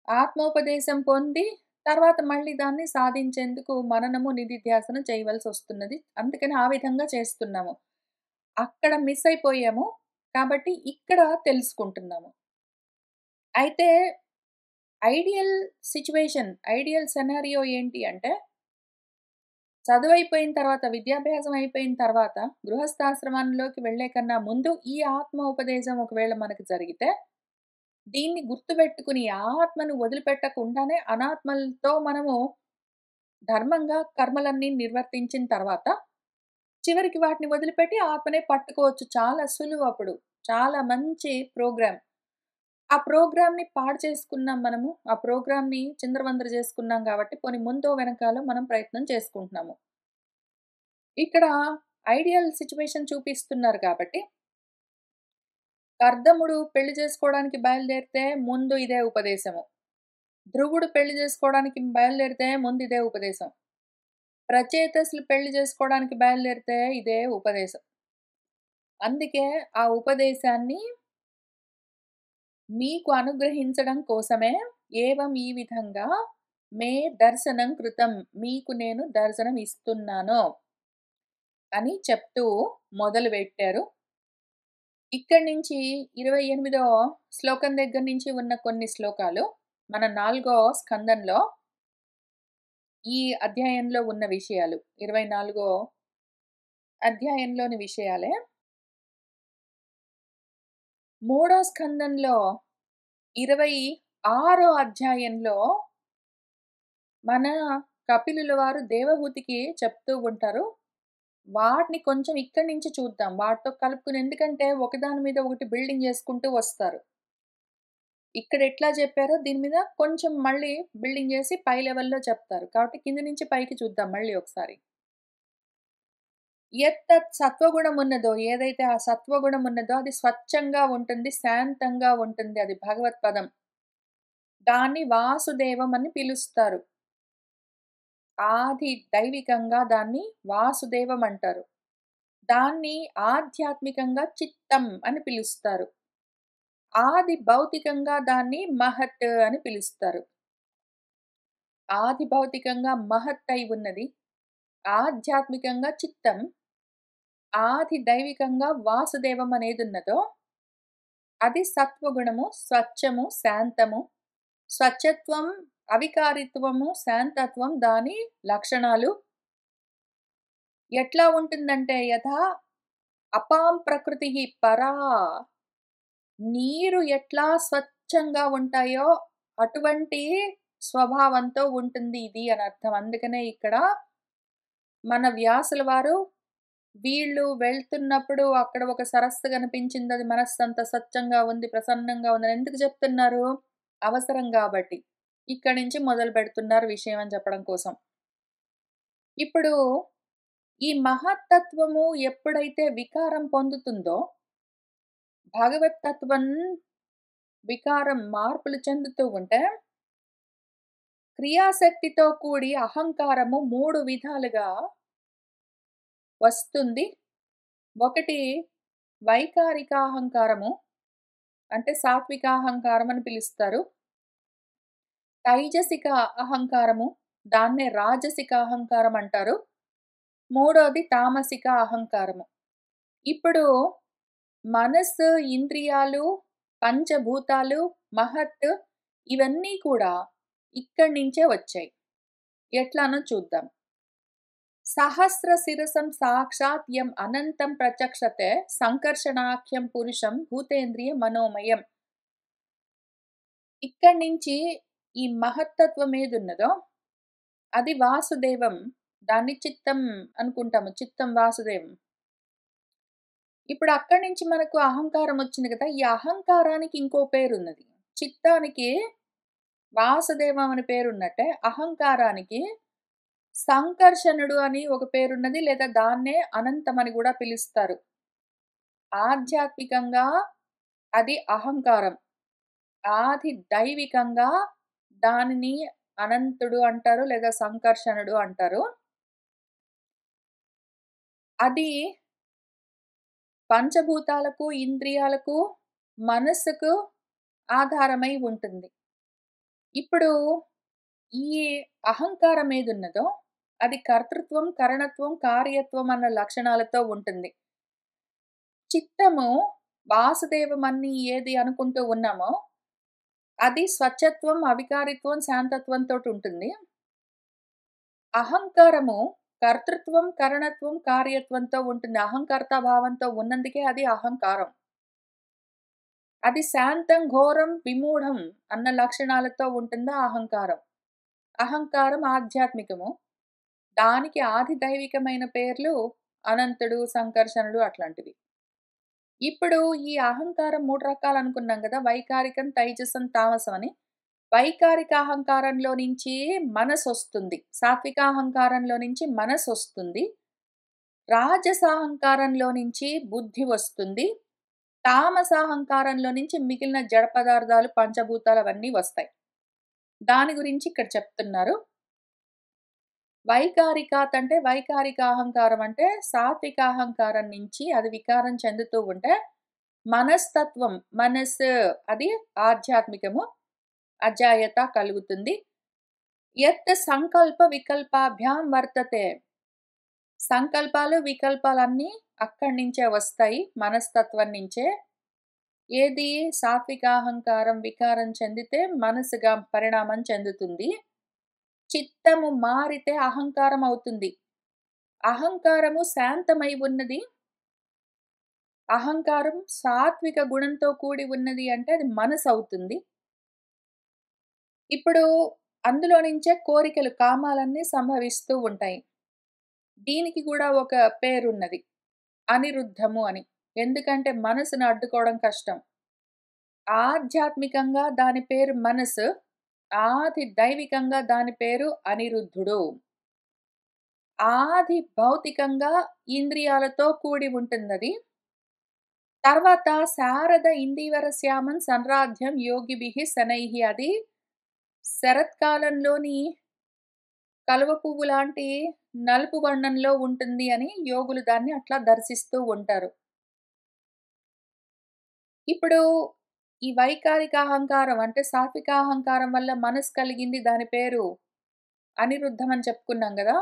ఆత్మోపదేశం పొంది తర్వాత మళ్ళీ దాన్ని సాధించేందుకు మననము, నిధిధ్యాసనం చేయవలసొస్తున్నది. అందుకని ఆ విధంగా చేస్తున్నాము. అక్కడ మిస్ అయిపోయాము. కాబట్టి ఇక్కడ తెలుసుకుంటున్నాము. అయితే ఐడియల్ సిట్యుయేషన్, ఐడియల్ సినారియో ఏంటి అంటే చదువయిపోయిన తర్వాత, విద్యాభ్యాసం అయిపోయిన తర్వాత గృహస్థాశ్రమంలోకి వెళ్ళే కన్నా ముందు ఈ ఆత్మ ఉపదేశం ఒకవేళ మనకు జరిగితే, దీన్ని గుర్తుపెట్టుకుని ఆత్మను వదిలిపెట్టకుండానే అనాత్మలతో మనము ధర్మంగా కర్మలన్నీ నిర్వర్తించిన తర్వాత, చివరికి వాటిని వదిలిపెట్టి ఆత్మనే పట్టుకోవచ్చు. చాలా సులువప్పుడు. చాలా మంచి ప్రోగ్రామ్. ఆ ప్రోగ్రామ్‌ని పాడు చేసుకున్నాం మనము. ఆ ప్రోగ్రామ్‌ని చిందరవందర చేసుకున్నాం కాబట్టి, పోనీ ముందో వెనకాలో మనం ప్రయత్నం చేసుకుంటున్నాము. ఇక్కడ ఐడియల్ సిట్యుయేషన్ చూపిస్తున్నారు కాబట్టి, కర్దముడు పెళ్లి చేసుకోవడానికి బయలుదేరితే ముందు ఇదే ఉపదేశము. ధ్రువుడు పెళ్లి చేసుకోవడానికి బయలుదేరితే ముందు ఇదే ఉపదేశం. ప్రచేతసులు పెళ్లి చేసుకోవడానికి బయలుదేరితే ఇదే ఉపదేశం. అందుకే ఆ ఉపదేశాన్ని మీకు అనుగ్రహించడం కోసమే ఏవం ఈ విధంగా మే దర్శనం కృతం. మీకు నేను దర్శనం ఇస్తున్నాను అని చెప్తూ మొదలుపెట్టారు. ఇక్కడి నుంచి 28వ శ్లోకం దగ్గర నుంచి ఉన్న కొన్ని శ్లోకాలు మన 4వ స్కందంలో ఈ అధ్యాయంలో ఉన్న విషయాలు. 24 అధ్యాయంలోని విషయాలే. మూడో స్కందంలో 26 అధ్యాయంలో మన కపిలుల వారు దేవహూతికి చెప్తూ ఉంటారు. వాటిని కొంచెం ఇక్కడి నుంచి చూద్దాం. వాటితో కలుపుకొని ఎందుకంటే ఒకదాని మీద ఒకటి బిల్డింగ్ చేసుకుంటూ వస్తారు. ఇక్కడ ఎట్లా చెప్పారో దీని మీద కొంచెం మళ్ళీ బిల్డింగ్ చేసి పై లెవెల్‌లో చెప్తారు. కాబట్టి కింద నుంచి పైకి చూద్దాం మళ్ళీ ఒకసారి. యత్తత్ సత్వగుణం ఉన్నదో, ఏదైతే ఆ సత్వగుణం ఉన్నదో అది స్వచ్ఛంగా ఉంటుంది, శాంతంగా ఉంటుంది. అది భగవత్పదం. దాన్ని వాసుదేవం అని పిలుస్తారు. ఆది దైవికంగా దాన్ని వాసుదేవం అంటారు. దాన్ని ఆధ్యాత్మికంగా చిత్తం అని పిలుస్తారు. ఆది భౌతికంగా దాన్ని మహత్ అని పిలుస్తారు. ఆది భౌతికంగా మహత్ అయి ఉన్నది. ఆధ్యాత్మికంగా చిత్తం. ఆది దైవికంగా వాసుదేవం అనేదున్నదో అది సత్వగుణము, స్వచ్ఛము, శాంతము. స్వచ్ఛత్వం, అవికారిత్వము, శాంతత్వం దాని లక్షణాలు. ఎట్లా ఉంటుందంటే యథా అపాం ప్రకృతిః పరా. నీరు ఎట్లా స్వచ్ఛంగా ఉంటాయో అటువంటి స్వభావంతో ఉంటుంది ఇది అని అర్థం. అందుకనే ఇక్కడ మన వ్యాసుల వారు వీళ్ళు వెళ్తున్నప్పుడు అక్కడ ఒక సరస్సు కనిపించింది. అది మనస్సంతా స్వచ్ఛంగా ఉంది, ప్రసన్నంగా ఉందని ఎందుకు చెప్తున్నారు? అవసరం గాబట్టి. ఇక్కడి నుంచి మొదలుపెడుతున్నారు విషయం అని చెప్పడం కోసం. ఇప్పుడు ఈ మహత్తత్వము ఎప్పుడైతే వికారం పొందుతుందో, భగవత్తత్వం వికారం మార్పులు చెందుతూ ఉంటే, క్రియాశక్తితో కూడి అహంకారము 3 విధాలుగా వస్తుంది. ఒకటి వైకారికాహంకారము, అంటే సాత్వికాహంకారం అని పిలుస్తారు. తైజసిక అహంకారము, దాన్నే రాజసిక అహంకారం అంటారు. మూడోది తామసిక అహంకారము. ఇప్పుడు మనస్సు, ఇంద్రియాలు, పంచభూతాలు, మహత్ ఇవన్నీ కూడా ఇక్కడి నుంచే వచ్చాయి. ఎట్లానో చూద్దాం. సహస్ర శిరసం సాక్షాత్ యం అనంతం ప్రచక్షతే సంకర్షణాఖ్యం పురుషం భూతేంద్రియ మనోమయం. ఇక్కడి నుంచి ఈ మహత్తత్వం ఏదున్నదో అది వాసుదేవం. దాన్ని చిత్తం అనుకుంటాము. చిత్తం వాసుదేవం. ఇప్పుడు అక్కడి నుంచి మనకు అహంకారం వచ్చింది కదా! ఈ అహంకారానికి ఇంకో పేరున్నది. చిత్తానికి వాసుదేవం అని పేరున్నట్టే అహంకారానికి సంకర్షణుడు అని ఒక పేరున్నది. లేదా దాన్నే అనంతం అని గూడా పిలుస్తారు. ఆధ్యాత్మికంగా అది అహంకారం. ఆది దైవికంగా దానిని అనంతుడు అంటారు లేదా సంకర్షణుడు అంటారు. అది పంచభూతాలకు, ఇంద్రియాలకు, మనస్సుకు ఆధారమై ఉంటుంది. ఇప్పుడు ఈ అహంకారం ఏదున్నదో అది కర్తృత్వం, కరణత్వం, కార్యత్వం అన్న లక్షణాలతో ఉంటుంది. చిత్తము వాసుదేవమని ఏది అనుకుంటూ ఉన్నామో అది స్వచ్ఛత్వం, అవికారిత్వం, శాంతత్వంతోటుంటుంది. అహంకారము కర్తృత్వం, కరణత్వం, కార్యత్వంతో ఉంటుంది. అహంకర్త భావంతో ఉన్నందుకే అది అహంకారం. అది శాంతం, ఘోరం, విమూఢం అన్న లక్షణాలతో ఉంటుందా అహంకారం. అహంకారం ఆధ్యాత్మికము. దానికి ఆది దైవికమైన పేర్లు అనంతుడు, సంకర్షణుడు అట్లాంటివి. ఇప్పుడు ఈ అహంకారం 3 రకాలనుకున్నాం గదా! వైకారికం, తైజసం, తామసం అని. వైకారిక అహంకారంలో నుంచి మనసొస్తుంది. సాత్విక అహంకారంలో నుంచి మనసొస్తుంది. రాజసాహంకారంలో నుంచి బుద్ధి వస్తుంది. తామసాహంకారంలో నుంచి మిగిలిన జడ పదార్థాలు, పంచభూతాలు అవన్నీ వస్తాయి. దాని గురించి ఇక్కడ చెప్తున్నారు. వైకారికాత్ అంటే వైకారిక అహంకారం అంటే సాత్విక అహంకారం నుంచి అది వికారం చెందుతూ ఉంటే మనస్తత్వం, మనస్సు అది ఆధ్యాత్మికము. అజాయత కలుగుతుంది. యత్ సంకల్ప వికల్పాభ్యాం వర్తతే. సంకల్పాలు, వికల్పాలన్నీ అక్కడి నుంచే వస్తాయి. మనస్తత్వం నుంచే. ఏది సాత్వికాహంకారం వికారం చెందితే మనసుగా పరిణామం చెందుతుంది. చిత్తము మారితే అహంకారం అవుతుంది. అహంకారము శాంతమై ఉన్నది. అహంకారం సాత్విక గుణంతో కూడి ఉన్నది అంటే అది మనసు అవుతుంది. ఇప్పుడు అందులో నుంచే కోరికలు, కామాలన్నీ సంభవిస్తూ ఉంటాయి. దీనికి గూడా ఒక పేరున్నది. అనిరుద్ధము అని. ఎందుకంటే మనసును అడ్డుకోవడం కష్టం. ఆధ్యాత్మికంగా దాని పేరు మనసు. ఆది దైవికంగా దాని పేరు అనిరుద్ధుడు. ఆది భౌతికంగా ఇంద్రియాలతో కూడి ఉంటుందది. తర్వాత శారద ఇందీవర శ్యామం సంరాధ్యం యోగిభిః శనైః అది శరత్కాలంలోని కలువ పువ్వు లాంటి నలుపు వర్ణంలో ఉంటుంది అని యోగులు దాన్ని అట్లా దర్శిస్తూ ఉంటారు. ఇప్పుడు ఈ వైకారిక అహంకారం అంటే సాత్విక అహంకారం వల్ల మనసు కలిగింది దాని పేరు అనిరుద్ధం అని చెప్పుకున్నాం గదా!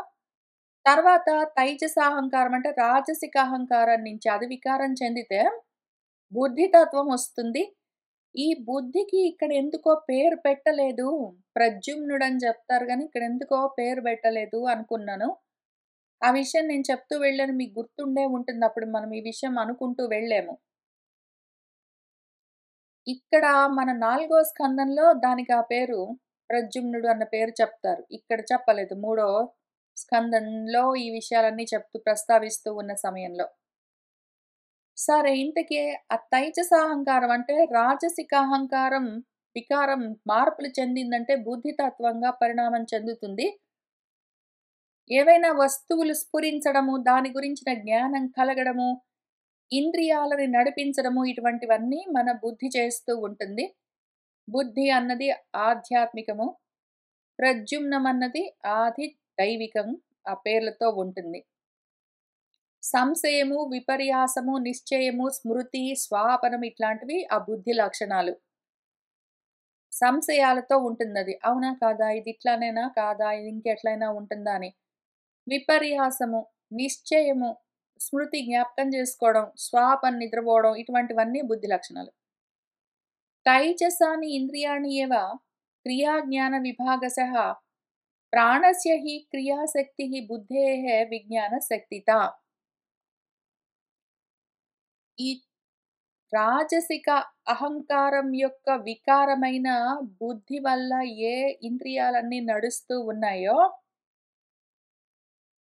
తర్వాత తైజస అహంకారం అంటే రాజసిక అహంకారం నుంచి అది వికారం చెందితే బుద్ధితత్వం వస్తుంది. ఈ బుద్ధికి ఇక్కడ ఎందుకో పేరు పెట్టలేదు. ప్రద్యుమ్నుడని చెప్తారు గానీ ఇక్కడ ఎందుకో పేరు పెట్టలేదు అనుకున్నాను. ఆ విషయం నేను చెప్తూ వెళ్ళాను. మీకు గుర్తుండే ఉంటుంది. అప్పుడు మనం ఈ విషయం అనుకుంటూ వెళ్ళాము. ఇక్కడ మన 4 స్కందంలో దానికి ఆ పేరు ప్రద్యుమ్నుడు అన్న పేరు చెప్తారు. ఇక్కడ చెప్పలేదు. మూడో స్కందంలో ఈ విషయాలన్నీ చెప్తూ ప్రస్తావిస్తూ ఉన్న సమయంలో. సరే ఇంతకీ ఆ తైజస అహంకారం అంటే రాజసిక అహంకారం వికారం మార్పులు చెందిందంటే బుద్ధితత్వంగా పరిణామం చెందుతుంది. ఏవైనా వస్తువులు స్ఫురించడము, దాని గురించిన జ్ఞానం కలగడము, ఇంద్రియాలని నడిపించడము ఇటువంటివన్నీ మన బుద్ధి చేస్తూ ఉంటుంది. బుద్ధి అన్నది ఆధ్యాత్మికము. ప్రద్యుమ్నం అన్నది ఆది దైవికం. ఆ పేర్లతో ఉంటుంది. సంశయము, విపర్యాసము, నిశ్చయము, స్మృతి, స్వాపనం ఇట్లాంటివి ఆ బుద్ధి లక్షణాలు. సంశయాలతో ఉంటుందది. అవునా? కాదా? ఇది ఇట్లానేనా? కాదా? ఇది ఇంకెట్లైనా ఉంటుందా అని. విపర్యాసము, నిశ్చయము, స్మృతి జ్ఞాపకం చేసుకోవడం, స్వాపం నిద్రపోవడం ఇటువంటివన్నీ బుద్ధి లక్షణాలు. తైజసాని ఇంద్రియాణి ఏవ క్రియా జ్ఞాన విభాగశః ప్రాణస్య హి క్రియాశక్తిః బుద్ధేః విజ్ఞానశక్తితా. ఈ రాజసిక అహంకారం యొక్క వికారమైన బుద్ధి వల్ల ఏ ఇంద్రియాలన్నీ నడుస్తూ ఉన్నాయో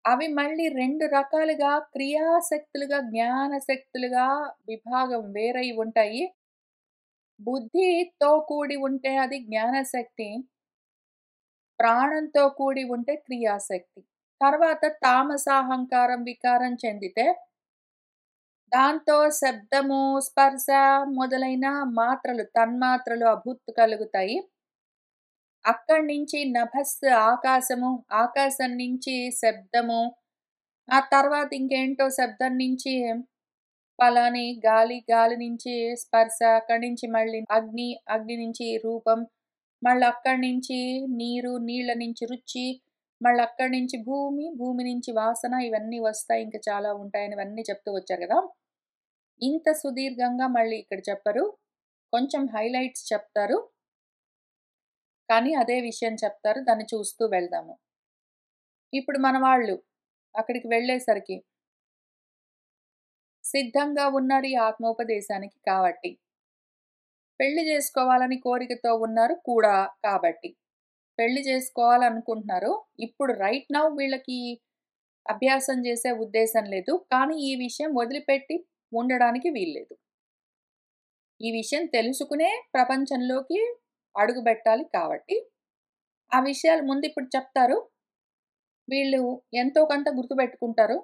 అవి మళ్ళీ 2 రకాలుగా క్రియాశక్తులుగా, జ్ఞానశక్తులుగా విభాగం వేరై ఉంటాయి. బుద్ధితో కూడి ఉంటే అది జ్ఞానశక్తి. ప్రాణంతో కూడి ఉంటే క్రియాశక్తి. తర్వాత తామసాహంకారం వికారం చెందితే దాంతో శబ్దము, స్పర్శ మొదలైన మాత్రలు, తన్మాత్రలు అభుత్తు కలుగుతాయి. అక్కడి నుంచి నభస్సు ఆకాశము, ఆకాశం నుంచి శబ్దము, ఆ తర్వాత ఇంకేంటో శబ్దం నుంచి పలాని గాలి, గాలి నుంచి స్పర్శ, అక్కడి నుంచి మళ్ళీ అగ్ని, అగ్ని నుంచి రూపం, మళ్ళీ అక్కడి నుంచి నీరు, నీళ్ళ నుంచి రుచి, మళ్ళీ అక్కడి నుంచి భూమి, భూమి నుంచి వాసన, ఇవన్నీ వస్తాయి. ఇంకా చాలా ఉంటాయని ఇవన్నీ చెప్తూ వచ్చారు కదా! ఇంత సుదీర్ఘంగా మళ్ళీ ఇక్కడ చెప్పరు. కొంచెం హైలైట్స్ చెప్తారు. కానీ అదే విషయం చెప్తారు. దాన్ని చూస్తూ వెళ్దాము. ఇప్పుడు మన వాళ్ళు అక్కడికి వెళ్ళేసరికి సిద్ధంగా ఉన్నారు ఈ ఆత్మోపదేశానికి కాబట్టి. పెళ్లి చేసుకోవాలని కోరికతో ఉన్నారు కూడా కాబట్టి. పెళ్లి చేసుకోవాలనుకుంటున్నారు. ఇప్పుడు రైట్ నౌ వీళ్ళకి అభ్యాసం చేసే ఉద్దేశం లేదు. కానీ ఈ విషయం వదిలిపెట్టి ఉండడానికి వీల్లేదు. ఈ విషయం తెలుసుకునే ప్రపంచంలోకి అడుగుబెట్టాలి కాబట్టి, ఆ విషయాలు ముందు ఇప్పుడు చెప్తారు. వీళ్ళు ఎంతో కొంత గుర్తుపెట్టుకుంటారు.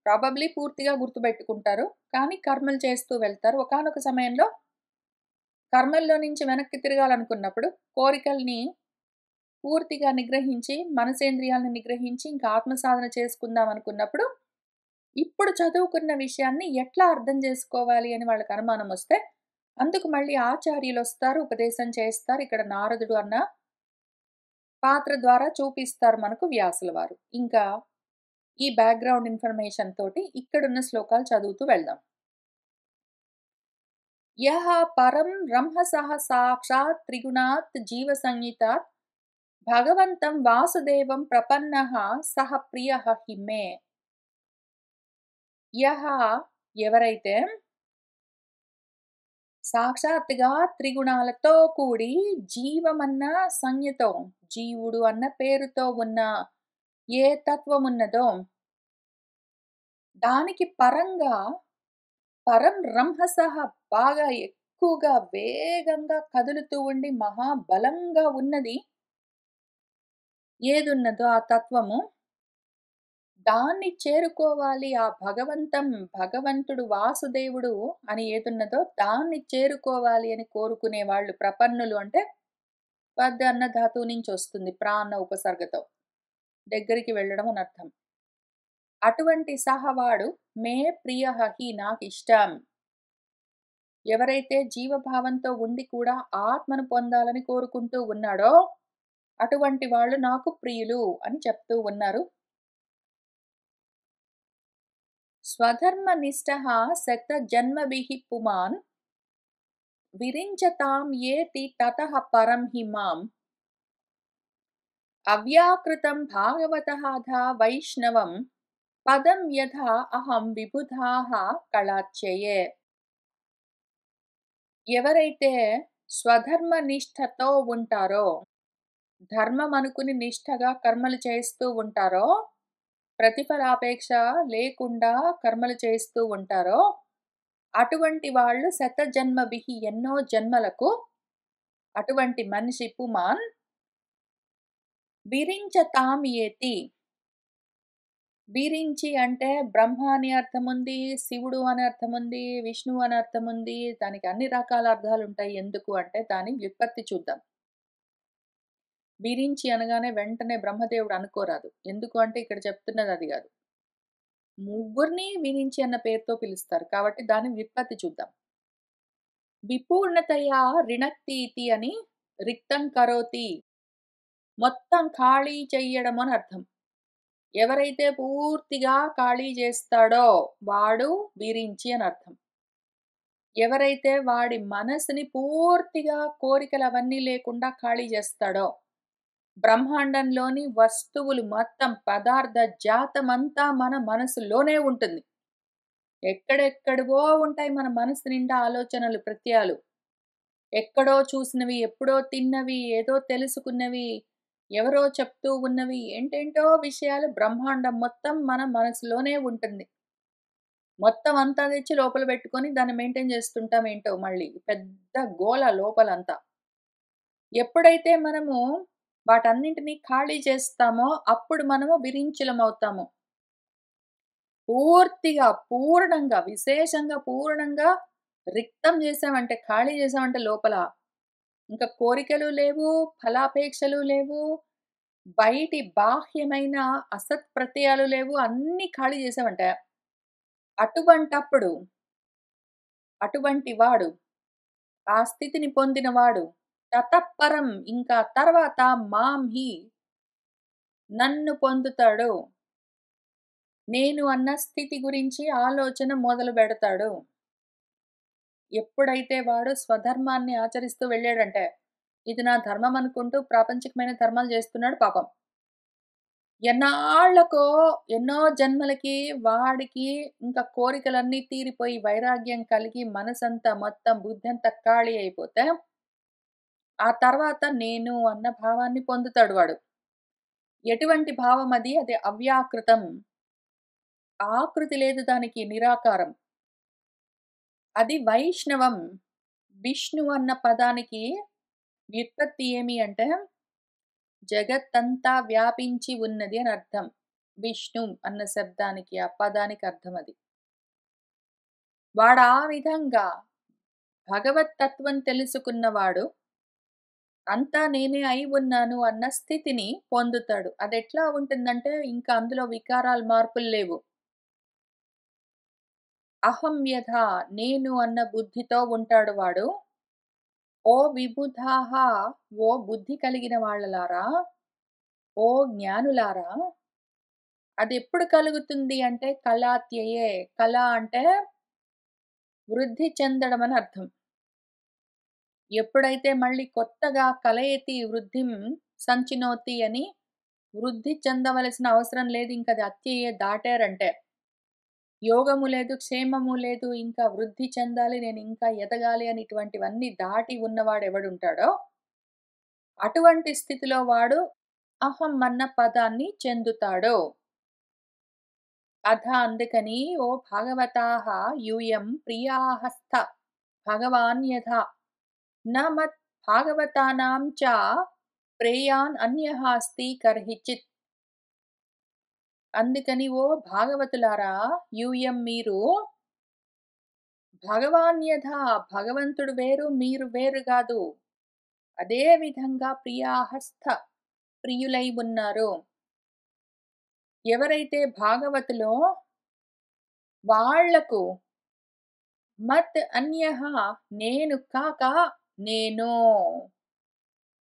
ప్రాబబ్లీ పూర్తిగా గుర్తుపెట్టుకుంటారు. కానీ కర్మలు చేస్తూ వెళ్తారు. ఒకానొక సమయంలో కర్మల్లో నుంచి వెనక్కి తిరగాలనుకున్నప్పుడు కోరికల్ని పూర్తిగా నిగ్రహించి, మనసేంద్రియాలను నిగ్రహించి ఇంకా ఆత్మ సాధన చేసుకుందాం అనుకున్నప్పుడు, ఇప్పుడు చదువుకున్న విషయాన్ని ఎట్లా అర్థం చేసుకోవాలి అని వాళ్ళకి అనుమానం వస్తే, అందుకు మళ్ళీ ఆచార్యులొస్తారు, ఉపదేశం చేస్తారు. ఇక్కడ నారదుడు అన్న పాత్ర ద్వారా చూపిస్తారు మనకు వ్యాసుల వారు. ఇంకా ఈ బ్యాక్‌గ్రౌండ్ ఇన్ఫర్మేషన్ తోటి ఇక్కడున్న శ్లోకాలు చదువుతూ వెళ్దాం. యః పరం బ్రహ్మసః సాక్షాత్ త్రిగుణాత్ జీవసంయుతాత్ భగవంతం వాసుదేవం ప్రపన్నః సః ప్రియః హి మే. యః ఎవరైతే సాక్షాత్తుగా త్రిగుణాలతో కూడి జీవమన్న సంజ్ఞతో, జీవుడు అన్న పేరుతో ఉన్న ఏ తత్వమున్నదో దానికి పరంగా పరం రంహసః బాగా ఎక్కువగా వేగంగా కదులుతూ ఉండి మహాబలంగా ఉన్నది ఏదున్నదో ఆ తత్వము, దాన్ని చేరుకోవాలి. ఆ భగవంతుడు వాసుదేవుడు అని ఏదున్నదో దాన్ని చేరుకోవాలి అని కోరుకునే వాళ్ళు ప్రపన్నులు అంటే పద్ అన్న ధాతువు నుంచి వస్తుంది. అన్న ఉపసర్గతో దగ్గరికి వెళ్ళడం అని అర్థం. అటువంటి సహవాడు మే ప్రియః హి నాకిష్టం. ఎవరైతే జీవభావంతో ఉండి కూడా ఆత్మను పొందాలని కోరుకుంటూ ఉన్నాడో అటువంటి వాళ్ళు నాకు ప్రియులు అని చెప్తూ ఉన్నారు. స్వధర్మనిష్టః శతజన్మభిః పుమాన్ విరించతాం యేతి తతః పరం హి మాం అవ్యాకృతం భాగవతః వైష్ణవం పదం యథా అహం విబుధాః కళాచ్యయే. ఎవరైతే స్వధర్మ నిష్ఠతో ఉంటారో, ధర్మం అనుకుని నిష్ఠగా కర్మలు చేస్తూ ఉంటారో, ప్రతిఫలాపేక్ష లేకుండా కర్మలు చేస్తూ ఉంటారో, అటువంటి వాళ్ళు శతజన్మభిః ఎన్నో జన్మలకు అటువంటి మనిషి పుమాన్ విరించతాం యేతి. విరించి అంటే బ్రహ్మ అనే అర్థముంది, శివుడు అనే అర్థముంది, విష్ణువు అనే అర్థముంది. దానికి అన్ని రకాల అర్థాలుంటాయి. ఎందుకు అంటే దాని వ్యుత్పత్తి చూద్దాం. విరించి అనగానే వెంటనే బ్రహ్మదేవుడు అనుకోరాదు. ఎందుకు అంటే ఇక్కడ చెప్తున్నది అది గాదు. ముగ్గురిని విరించి అన్న పేరుతో పిలుస్తారు. కాబట్టి దాని వ్యుత్పత్తి చూద్దాం. విపూర్ణతయా రిణక్తీతి అని రిక్తం కరోతి. మొత్తం ఖాళీ చెయ్యడం అని అర్థం. ఎవరైతే పూర్తిగా ఖాళీ చేస్తాడో వాడు విరించి అని అర్థం. ఎవరైతే వాడి మనసుని పూర్తిగా కోరికలు అవన్నీ లేకుండా ఖాళీ చేస్తాడో, బ్రహ్మాండంలోని వస్తువులు మొత్తం పదార్థ జాతమంతా మన మనసులోనే ఉంటుంది. ఎక్కడెక్కడివో ఉంటాయి మన మనసు నిండా ఆలోచనలు, ప్రత్యయాలు. ఎక్కడో చూసినవి, ఎప్పుడో తిన్నవి, ఏదో తెలుసుకున్నవి, ఎవరో చెప్తూ ఉన్నవి, ఏంటేంటో విషయాలు బ్రహ్మాండం మొత్తం మన మనసులోనే ఉంటుంది. మొత్తం అంతా తెచ్చి లోపల పెట్టుకొని దాన్ని మెయింటైన్ చేస్తుంటాం ఏంటో మళ్ళీ. పెద్ద గోల లోపలంతా. ఎప్పుడైతే మనము వాటన్నింటినీ ఖాళీ చేస్తామో అప్పుడు మనము విరించులమవుతాము. పూర్తిగా, పూర్ణంగా, విశేషంగా, పూర్ణంగా రిక్తం చేశామంటే, ఖాళీ చేశామంటే లోపల, ఇంక కోరికలు లేవు, ఫలాపేక్షలు లేవు, బయటి బాహ్యమైన అసత్ప్రత్యయాలు లేవు, అన్నీ ఖాళీ చేశామంటే, అటువంటప్పుడు, అటువంటి వాడు, ఆ స్థితిని పొందినవాడు, తతఃపరం ఇంకా తర్వాత మాం హి నన్ను పొందుతాడు. నేను అన్న స్థితి గురించి ఆలోచన మొదలుబెడతాడు. ఎప్పుడైతే వాడు స్వధర్మాన్ని ఆచరిస్తూ వెళ్ళాడంటే, ఇది నా ధర్మం అనుకుంటూ ప్రాపంచికమైన ధర్మాలు చేస్తున్నాడు పాపం. ఎన్నాళ్ళకో, ఎన్నో జన్మలకి వాడికి ఇంకా కోరికలన్నీ తీరిపోయి, వైరాగ్యం కలిగి, మనసంతా మొత్తం బుద్ధంతా ఖాళీ అయిపోతే, ఆ తర్వాత నేను అన్న భావాన్ని పొందుతాడు వాడు. ఎటువంటి భావం అది? అది అవ్యాకృతం. ఆకృతి లేదు దానికి, నిరాకారం. అది వైష్ణవం. విష్ణు అన్న పదానికి వ్యుత్పత్తి ఏమి అంటే, జగత్తంతా వ్యాపించి ఉన్నది అని అర్థం. విష్ణు అన్న శబ్దానికి, ఆ పదానికి అర్థం అది. వాడా విధంగా భగవత్ తత్వం తెలుసుకున్నవాడు, అంతా నేనే అయి ఉన్నాను అన్న స్థితిని పొందుతాడు. అదెట్లా ఉంటుందంటే, ఇంకా అందులో వికారాలు, మార్పులు లేవు. అహం యథా, నేను అన్న బుద్ధితో ఉంటాడు వాడు. ఓ విబుధాః, ఓ బుద్ధి కలిగిన వాళ్ళలారా, ఓ జ్ఞానులారా, అదెప్పుడు కలుగుతుంది అంటే కళాత్యయే. కళ అంటే వృద్ధి చెందడం అని అర్థం. ఎప్పుడైతే మళ్ళీ కొత్తగా కలయతి వృద్ధిం సంచినోతి అని వృద్ధి చెందవలసిన అవసరం లేదు. ఇంకది అత్యయే దాటారంటే. యోగము లేదు, క్షేమము లేదు, ఇంకా వృద్ధి చెందాలి, నేను ఇంకా ఎదగాలి అని ఇటువంటివన్నీ దాటి ఉన్నవాడు ఎవడుంటాడో, అటువంటి స్థితిలో వాడు అహం అన్న పదాన్ని చెందుతాడు. అథ అందుకని ఓ భాగవతాః యూయం ప్రియాఃస్థ భగవాన్ యథా న మత్ భాగవతానాం చ ప్రేయాన్ అన్యః అస్తి కర్హిచిత్. అందుకని ఓ భాగవతులారా, యూయం మీరు, భగవాన్ యథా భగవంతుడు వేరు, మీరు వేరు గాదు. అదే విధంగా ప్రియాఃస్థ ప్రియులై ఉన్నారు. ఎవరైతే భాగవతులో వాళ్లకు మత్ అన్యః నేను కాక, నేను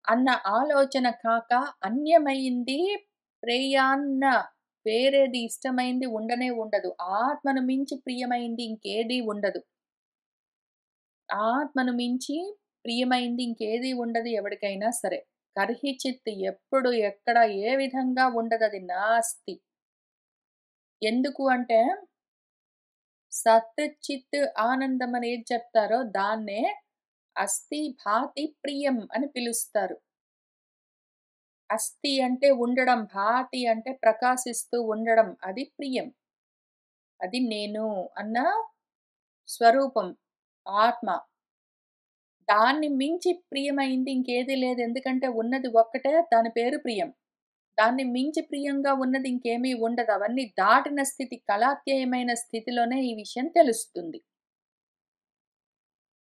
అన్న ఆలోచన కాక అన్యమైంది ప్రేయాన్న వేరేది ఇష్టమైంది ఉండనే ఉండదు. ఆత్మను మించి ప్రియమైంది ఇంకేది ఉండదు. ఆత్మను మించి ప్రియమైంది ఇంకేది ఉండదు ఎవడికైనా సరే. కర్హిచిత్ ఎప్పుడు, ఎక్కడ, ఏ విధంగా ఉండదది నాస్తి. ఎందుకు అంటే, సత్ చిత్ ఆనందం అని ఏది చెప్తారో దాన్నే అస్థి భాతి ప్రియం అని పిలుస్తారు. అస్థి అంటే ఉండడం, భాతి అంటే ప్రకాశిస్తూ ఉండడం. అది ప్రియం. అది నేను అన్న స్వరూపం, ఆత్మ. దాన్ని మించి ప్రియమైంది ఇంకేది లేదు. ఎందుకంటే ఉన్నది ఒక్కటే, దాని పేరు ప్రియం. దాన్ని మించి ప్రియంగా ఉన్నది ఇంకేమీ ఉండదు. అవన్నీ దాటిన స్థితి, కళాత్యయమైన స్థితిలోనే ఈ విషయం తెలుస్తుంది.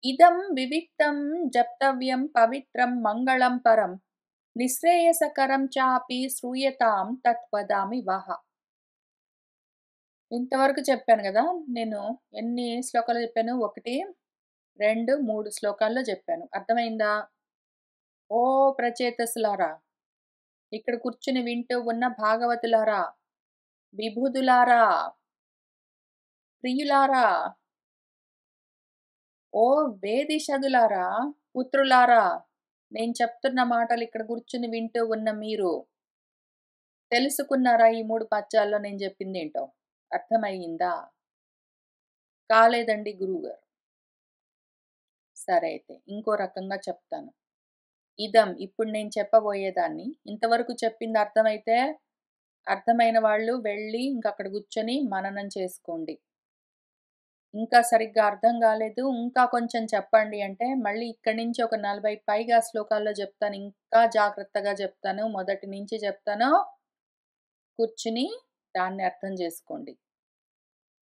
ఇదం వివిక్తం జప్తవ్యం పవిత్రం మంగళం పరం నిశ్రేయసకరం చాపి శ్రూయతాం తత్ వదామి వః. ఇంతవరకు చెప్పాను గదా! నేను ఎన్ని శ్లోకాలు చెప్పాను? 1, 2, 3 శ్లోకాల్లో చెప్పాను. అర్థమైందా? ఓ ప్రచేతసులారా! ఇక్కడ కూర్చుని వింటూ ఉన్న భాగవతులారా! విభుదులారా! ప్రియులారా! ఓ వేదిషదులారా! పుత్రులారా! నేను చెప్తున్న మాటలు ఇక్కడ కూర్చుని వింటూ ఉన్న మీరు తెలుసుకున్నారా ఈ 3 పద్యాల్లో నేను చెప్పిందేంటో? అర్థమయ్యిందా? కాలేదండి గురువుగారు. సరే అయితే ఇంకో రకంగా చెప్తాను. ఇదం ఇప్పుడు నేను చెప్పబోయేదాన్ని. ఇంతవరకు చెప్పింది అర్థమైతే, అర్థమైన వాళ్ళు వెళ్ళి ఇంకక్కడ కూర్చొని మననం చేసుకోండి. ఇంకా సరిగ్గా అర్థం కాలేదు, ఇంకా కొంచెం చెప్పండి అంటే, మళ్ళీ ఇక్కడి నుంచి ఒక 40 పైగా శ్లోకాల్లో చెప్తాను. ఇంకా జాగ్రత్తగా చెప్తాను. మొదటి నుంచి చెప్తాను. కూర్చుని దాన్ని అర్థం చేసుకోండి.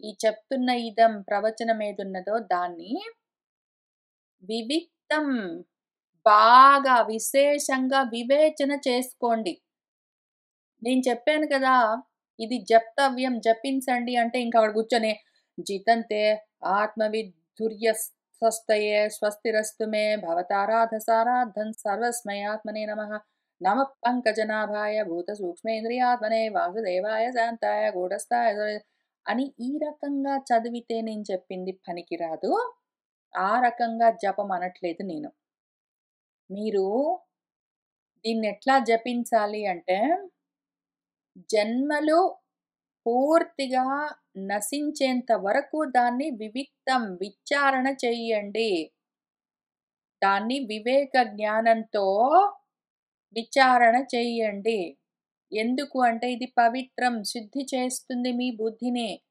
ఈ చెప్తున్న ఇదం ప్రవచనం ఏదున్నదో దాన్ని వివిక్తం బాగా విశేషంగా వివేచన చేసుకోండి. నేను చెప్పాను కదా! ఇది జప్తవ్యం జపించండి అంటే ఇంక అక్కడ కూర్చొని జితంతే ఆత్మవిద్ధుర్యస్వస్తయే స్వస్తిరస్తు మే భవతారాధసారాధన్ సర్వస్మై ఆత్మనే నమః. నమః పంకజనాభాయ భూత సూక్ష్మేంద్రియాత్మనే వాసుదేవాయ శాంతాయ గూఢస్థాయ అని ఈ రకంగా చదివితే నేను చెప్పింది పనికిరాదు. ఆ రకంగా జపం అనట్లేదు నేను. మీరు దీన్నెట్లా జపించాలి అంటే జన్మలు పూర్తిగా నశించేంత వరకు దాన్ని వివిక్తం విచారణ చెయ్యండి. దాన్ని వివేక జ్ఞానంతో విచారణ చెయ్యండి. ఎందుకు అంటే ఇది పవిత్రం, శుద్ధి చేస్తుంది మీ బుద్ధిని.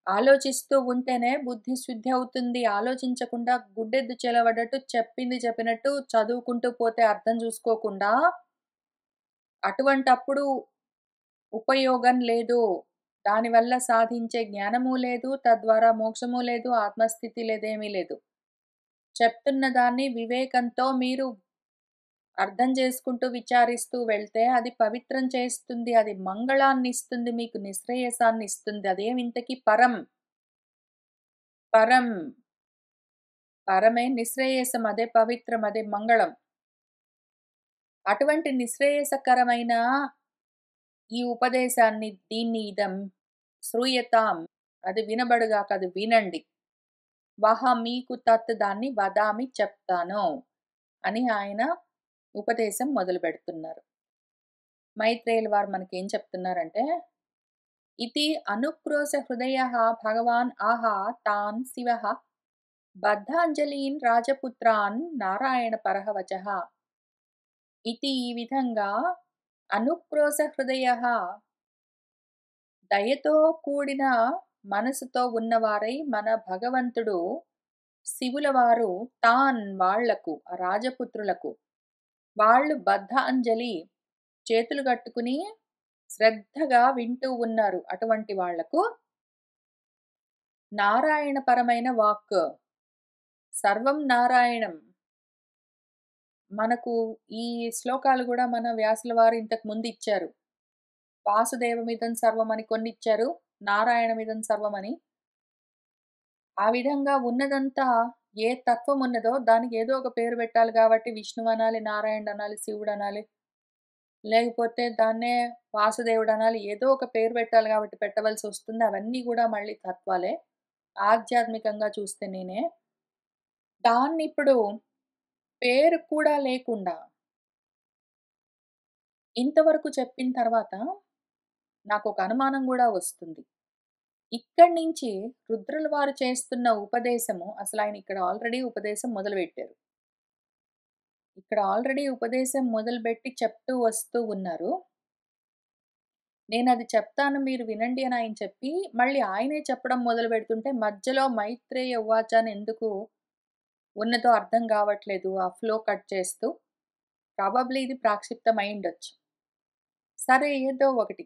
ఆలోచిస్తూ ఉంటేనే బుద్ధి శుద్ధి అవుతుంది. ఆలోచించకుండా గుడ్డెద్దు చేలబడ్డట్టు చెప్పింది చెప్పినట్టు చదువుకుంటూ పోతే అర్థం చూసుకోకుండా అటువంటప్పుడు ఉపయోగం లేదు. దానివల్ల సాధించే జ్ఞానము లేదు. తద్వారా మోక్షము లేదు. ఆత్మస్థితి లేదేమీ లేదు. చెప్తున్న దాన్ని వివేకంతో మీరు అర్థం చేసుకుంటూ విచారిస్తూ వెళ్తే అది పవిత్రం చేస్తుంది. అది మంగళాన్నిస్తుంది. మీకు నిశ్రేయసాన్నిస్తుంది. అదేమింతకి పరం. పరం. పరమే నిశ్రేయసం. అదే పవిత్రం. అదే మంగళం. అటువంటి నిశ్రేయసకరమైన ఈ ఉపదేశాన్ని దీన్ని ఇదం శ్రూయతాం అది వినబడుగాక అది వినండి. వహ మీకు తత్ దాన్ని వదామి చెప్తాను అని ఆయన ఉపదేశం మొదలు పెడుతున్నారు. మైత్రేయుల వారు మనకేం చెప్తున్నారంటే ఇతి అనుక్రోశ హృదయ భగవాన్ ఆహా తాన్ శివ బద్ధాంజలీన్ రాజపుత్రాన్ నారాయణ పరహవచ ఇతి ఈ విధంగా అనుక్రోశ హృదయ దయతో కూడిన మనసుతో ఉన్నవారై మన భగవంతుడు శివుల వారు తాన్ వాళ్లకు ఆ రాజపుత్రులకు వాళ్ళు బద్ధ అంజలి చేతులు కట్టుకుని శ్రద్ధగా వింటూ ఉన్నారు. అటువంటి వాళ్లకు నారాయణ పరమైన వాక్ సర్వం నారాయణం. మనకు ఈ శ్లోకాలు కూడా మన వ్యాసుల వారు ఇంతకు ముందు ఇచ్చారు. వాసుదేవమిదం సర్వం అని కొన్ని ఇచ్చారు. నారాయణమిదం సర్వం అని. ఆ విధంగా ఉన్నదంతా ఏ తత్వం ఉన్నదో దానికి ఏదో ఒక పేరు పెట్టాలి కాబట్టి విష్ణువు అనాలి, నారాయణ అనాలి, శివుడు అనాలి, లేకపోతే దాన్నే వాసుదేవుడు అనాలి. ఏదో ఒక పేరు పెట్టాలి కాబట్టి పెట్టవలసి వస్తుంది. అవన్నీ కూడా మళ్ళీ తత్వాలే. ఆధ్యాత్మికంగా చూస్తే నేనే దాన్ని ఇప్పుడు పేరు కూడా లేకుండా ఇంతవరకు చెప్పిన తర్వాత నాకు ఒక అనుమానం కూడా వస్తుంది. ఇక్కడి నుంచి రుద్రుల వారు చేస్తున్న ఉపదేశము అసలు ఆయన ఇక్కడ ఆల్రెడీ ఉపదేశం మొదలుపెట్టారు. ఇక్కడ ఆల్రెడీ ఉపదేశం మొదలుపెట్టి చెప్తూ వస్తూ ఉన్నారు. నేనది చెప్తాను మీరు వినండి అని ఆయన చెప్పి మళ్ళీ ఆయనే చెప్పడం మొదలు పెడుతుంటే మధ్యలో మైత్రేయ ఉవాచ అని ఎందుకు ఉన్నదో అర్థం కావట్లేదు. ఆ ఫ్లో కట్ చేస్తూ ప్రాబబ్లీ ఇది ప్రాక్షిప్తం అయ్యుండొచ్చు. సరే ఏదో ఒకటి.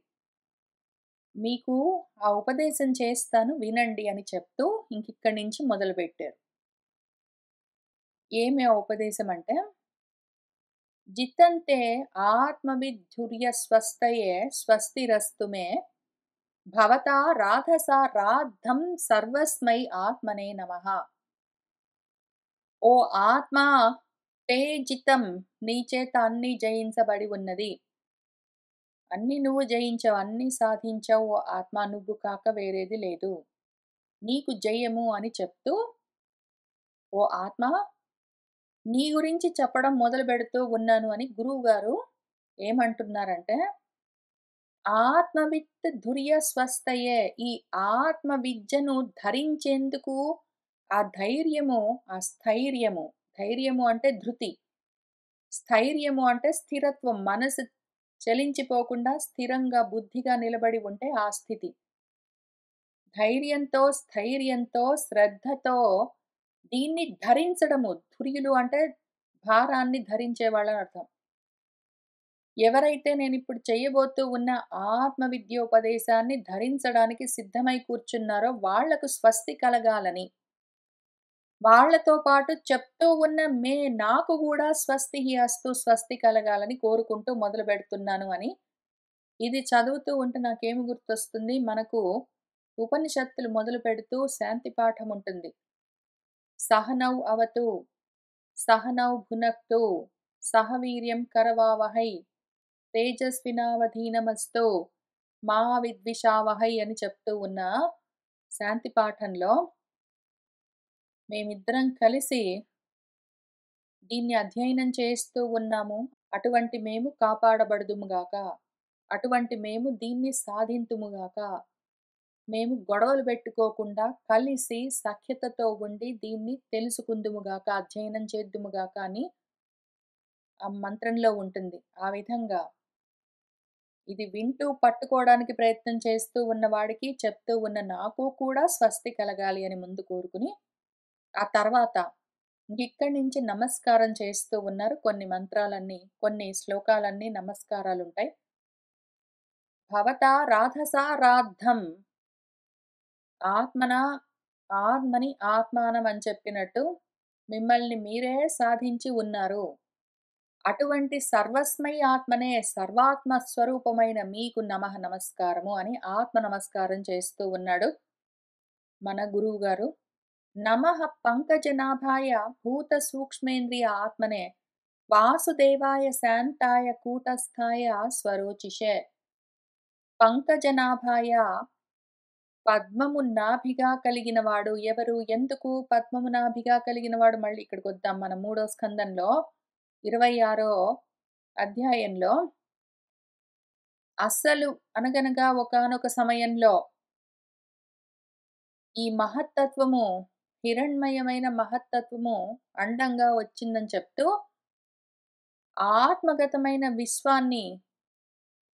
మీకు ఆ ఉపదేశం చేస్తాను వినండి అని చెప్తూ ఇంకిక్కడి నుంచి మొదలుపెట్టారు. ఏమి ఆ ఉపదేశం అంటే జితంతే ఆత్మవిద్ధుర్యస్వస్తయే స్వస్తిరస్తు మే భవతా రాధసా రాద్ధం సర్వస్మై ఆత్మనే నమః. ఓ ఆత్మ తే జితం నీ చేత అన్ని జయించబడి ఉన్నది. అన్ని నువ్వు జయించావు, అన్ని సాధించావు. ఓ ఆత్మ నువ్వు కాక వేరేది లేదు. నీకు జయము అని చెప్తూ ఓ ఆత్మ నీ గురించి చెప్పడం మొదలు పెడుతూ ఉన్నాను అని గురువుగారు ఏమంటున్నారంటే ఆత్మవిత్ ధుర్య స్వస్థయే ఈ ఆత్మ విద్యను ధరించేందుకు ఆ ధైర్యము ఆ స్థైర్యము ధైర్యము అంటే ధృతి స్థైర్యము అంటే స్థిరత్వం మనసు చలించిపోకుండా స్థిరంగా బుద్ధిగా నిలబడి ఉంటే ఆ స్థితి ధైర్యంతో స్థైర్యంతో శ్రద్ధతో దీన్ని ధరించడము ధుర్యులు అంటే భారాన్ని ధరించే వాళ్ళని అర్థం ఎవరైతే నేనిప్పుడు చేయబోతూ ఉన్న ఆత్మ విద్యోపదేశాన్ని ధరించడానికి సిద్ధమై కూర్చున్నారో వాళ్లకు స్వస్తి కలగాలని, వాళ్ళతో పాటు చెప్తూ ఉన్న నాకు గూడా స్వస్తిహి అస్తు స్వస్తి కలగాలని కోరుకుంటూ మొదలుపెడుతున్నాను అని. ఇది చదువుతూ ఉంటే నాకేమి గుర్తొస్తుంది, మనకు ఉపనిషత్తులు మొదలుపెడుతూ శాంతి పాఠం ఉంటుంది. సహనౌ అవతు, సహనౌ భునక్తు, సహ వీర్యం కరవావహై, తేజస్వినావధీనమస్తు, మా విద్విషావహై అని చెప్తూ ఉన్న శాంతి పాఠంలో మేమిద్దరం కలిసి దీన్ని అధ్యయనం చేస్తూ ఉన్నాము. అటువంటి మేము కాపాడబడుదుముగాక. అటువంటి మేము దీన్ని సాధింతుముగాక. మేము గొడవలు పెట్టుకోకుండా కలిసి సఖ్యతతో ఉండి దీన్ని తెలుసుకుందుముగాక, అధ్యయనం చేద్దుముగాక అని ఆ మంత్రంలో ఉంటుంది. ఆ విధంగా ఇది వింటూ పట్టుకోవడానికి ప్రయత్నం చేస్తూ ఉన్నవాడికి, చెప్తూ ఉన్న నాకు కూడా స్వస్తి కలగాలి అని ముందు కోరుకుని, ఆ తర్వాత ఇక్కడి నుంచి నమస్కారం చేస్తూ ఉన్నారు. కొన్ని మంత్రాలన్నీ, కొన్ని శ్లోకాలన్నీ నమస్కారాలుంటాయి. భవతా రాధసారాద్ధం ఆత్మన ఆత్మని ఆత్మానం అని చెప్పినట్టు మిమ్మల్ని మీరే సాధించి ఉన్నారు. అటువంటి సర్వస్మై ఆత్మనే, సర్వాత్మ స్వరూపమైన మీకు నమః నమస్కారము అని ఆత్మ నమస్కారం చేస్తూ ఉన్నాడు మన గురువు గారు. నమః పంకజనాభాయ భూత సూక్ష్మేంద్రియ ఆత్మనే వాసుదేవాయ శాంతాయ కూటస్థాయ స్వరోచిషే. పంకజనాభాయ పద్మము నాభిగా కలిగిన వాడు ఎవరు? ఎందుకు పద్మము నాభిగా కలిగిన వాడు? మళ్ళీ ఇక్కడికొద్దాం. మనం 3వ స్కందంలో 26వ అధ్యాయంలో అస్సలు అనగనగా ఒకానొక సమయంలో ఈ మహత్తత్వము, హిరణ్మయమైన మహత్తత్వము అండంగా వచ్చిందని చెప్తూ, ఆత్మగతమైన విశ్వాన్ని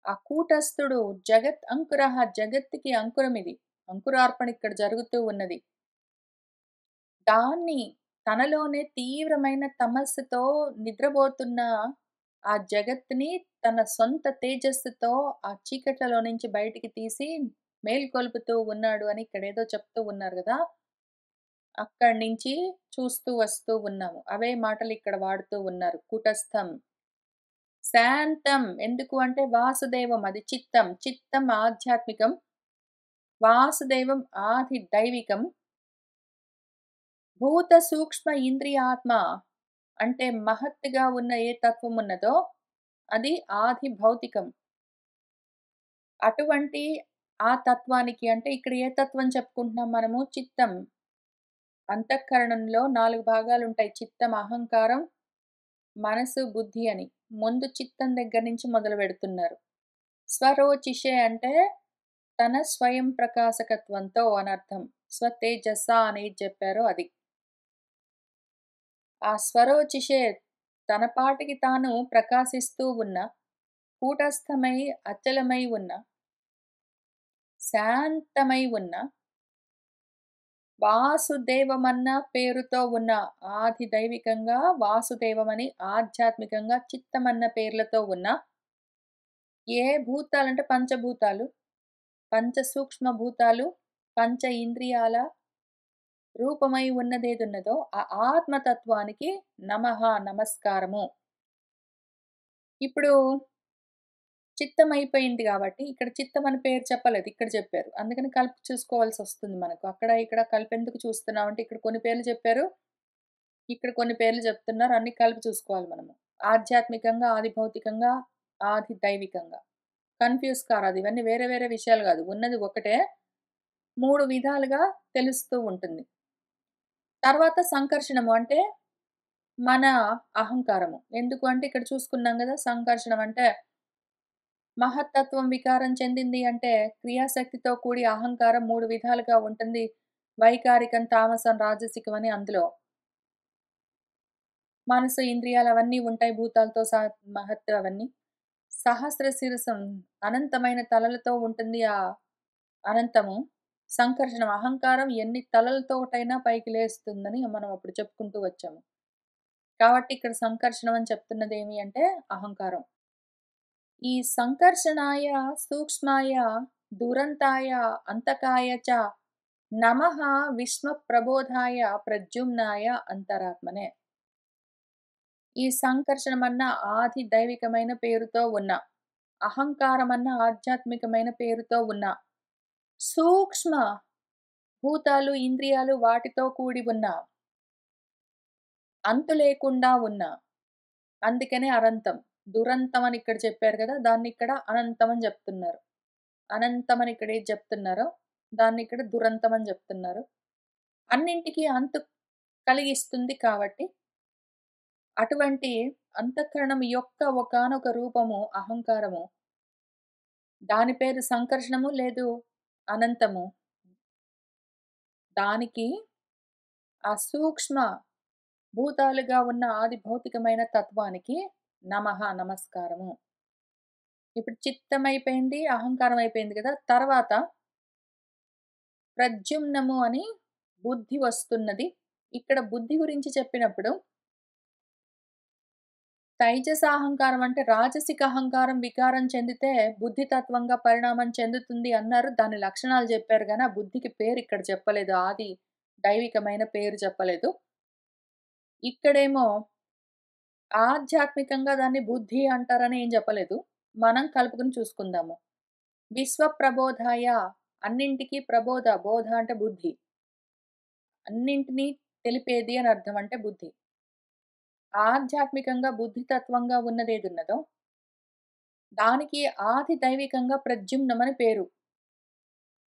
ఆ కూటస్థుడు జగత్ అంకురః, జగత్తుకి అంకురమిది. అంకురార్పణ ఇక్కడ జరుగుతూ ఉన్నది. దాన్ని తనలోనే తీవ్రమైన తమస్సుతో నిద్రపోతున్న ఆ జగత్తుని తన సొంత తేజస్సుతో ఆ చీకట్లలో నుంచి బయటికి తీసి మేల్కొల్పుతూ ఉన్నాడు అని ఇక్కడేదో చెప్తూ ఉన్నారు గదా! అక్కడి నుంచి చూస్తూ వస్తూ ఉన్నాము. అవే మాటలు ఇక్కడ వాడుతూ ఉన్నారు. కూటస్థం, శాంతం ఎందుకు అంటే వాసుదేవం అది చిత్తం. చిత్తం ఆధ్యాత్మికం. వాసుదేవం ఆది దైవికం. భూత సూక్ష్మ ఇంద్రియాత్మ అంటే మహత్తుగా ఉన్న ఏ తత్వం ఉన్నదో అది ఆది భౌతికం. అటువంటి ఆ తత్వానికి అంటే ఇక్కడ ఏ తత్వం చెప్పుకుంటున్నాం మనము? చిత్తం. అంతఃకరణంలో 4 భాగాలుంటాయి. చిత్తం, అహంకారం, మనసు, బుద్ధి అని. ముందు చిత్తం దగ్గర నుంచి మొదలుపెడుతున్నారు. స్వరోచిషే అంటే తన స్వయం ప్రకాశకత్వంతో అనర్థం. స్వతేజస అనేది చెప్పారో అది. ఆ స్వరోచిషే తన పాటికి తాను ప్రకాశిస్తూ ఉన్న, కూటస్థమై అచలమై ఉన్న, శాంతమై ఉన్న, వాసుదేవమన్న పేరుతో ఉన్న ఆది దైవికంగా వాసుదేవమని, ఆధ్యాత్మికంగా చిత్తమన్న పేర్లతో ఉన్న ఏ భూతాలంటే పంచభూతాలు, పంచ సూక్ష్మ భూతాలు, పంచ ఇంద్రియాల రూపమై ఉన్నదేదున్నదో ఆ ఆత్మతత్వానికి నమః నమస్కారము. ఇప్పుడు చిత్తం అయిపోయింది గాబట్టి, ఇక్కడ చిత్తం అని పేరు చెప్పలేదు. ఇక్కడ చెప్పారు. అందుకని కలిపి చూసుకోవాల్సొస్తుంది మనకు. అక్కడ, ఇక్కడ కలిపెందుకు చూస్తున్నామంటే, ఇక్కడ కొన్ని పేర్లు చెప్పారు. ఇక్కడ కొన్ని పేర్లు చెప్తున్నారు. అన్నీ కలిపి చూసుకోవాలి మనము. ఆధ్యాత్మికంగా, ఆది భౌతికంగా, ఆది దైవికంగా. కన్‌ఫ్యూజ్ కారాదు. ఇవన్నీ వేరే, వేరే విషయాలు గాదు. ఉన్నది ఒకటే. 3 విధాలుగా తెలుస్తూ ఉంటుంది. తర్వాత సంకర్షణము అంటే, మన అహంకారము. ఎందుకు అంటే, ఇక్కడ చూసుకున్నాం గదా! సంకర్షణం అంటే మహత్తత్వం వికారం చెందింది అంటే క్రియాశక్తితో కూడి అహంకారం 3 విధాలుగా ఉంటుంది. వైకారికం, తామసం, రాజసికం అని అందులో. మనసు, ఇంద్రియాలు అవన్నీ ఉంటాయి భూతాలతో సహా మహత్ అవన్నీ. సహస్ర శిరసం అనంతమైన తలలతో ఉంటుంది ఆ అనంతము. సంకర్షణం అహంకారం ఎన్ని తలలతోటైనా పైకి లేస్తుందని మనం అప్పుడు చెప్పుకుంటూ వచ్చాము. కాబట్టి ఇక్కడ సంకర్షణం అని చెప్తున్నదేమి అంటే అహంకారం. ఈ సంకర్షణాయ, సూక్ష్మాయ, దురంతాయ, అంతకాయ చ నమః విశ్వప్రబోధాయ ప్రద్యుమ్నాయ అంతరాత్మనే. ఈ సంకర్షణమన్న ఆది దైవికమైన పేరుతో ఉన్న, అహంకారమన్న ఆధ్యాత్మికమైన పేరుతో ఉన్న, సూక్ష్మ భూతాలు, ఇంద్రియాలు వాటితో కూడి ఉన్న, అంతు లేకుండా ఉన్న, అందుకనే అనంతం. దురంతం అని ఇక్కడ చెప్పారు గదా! దాన్నిక్కడ అనంతం అని జెప్తున్నారు. అనంతం అని ఇక్కడ ఏది జెప్తున్నారో, దాన్నిక్కడ దురంతం అని జెప్తున్నారు. అన్నింటికి అంతు కలిగిస్తుంది కాబట్టి, అటువంటి అంతఃకరణం యొక్క ఒకానొక రూపము అహంకారము. దాని పేరు సంకర్షణము లేదు అనంతము. దానికి ఆ సూక్ష్మ భూతాలుగా ఉన్న ఆది భౌతికమైన తత్వానికి నమః నమస్కారము. ఇప్పుడు చిత్తమైపోయింది, అహంకారం అయిపోయింది గదా! తర్వాత ప్రద్యుమ్నము అని బుద్ధి వస్తున్నది. ఇక్కడ బుద్ధి గురించి చెప్పినప్పుడు తైజసాహంకారం అంటే రాజసిక అహంకారం వికారం చెందితే బుద్ధితత్వంగా పరిణామం చెందుతుంది అన్నారు. దాని లక్షణాలు జెప్పారు గానీ, ఆ బుద్ధికి పేరు ఇక్కడ చెప్పలేదు. ఆది దైవికమైన పేరు చెప్పలేదు. ఇక్కడేమో ఆధ్యాత్మికంగా దాన్ని బుద్ధి అంటారని ఏం చెప్పలేదు. మనం కలుపుకొని చూసుకుందాము. విశ్వప్రబోధాయ అన్నింటికి ప్రబోధ, బోధ అంటే బుద్ధి. అన్నింటిని తెలిపేది అని అర్థం అంటే బుద్ధి. ఆధ్యాత్మికంగా బుద్ధితత్వంగా ఉన్నదేదున్నదో దానికి ఆది దైవికంగా ప్రద్యుమ్నమని పేరు.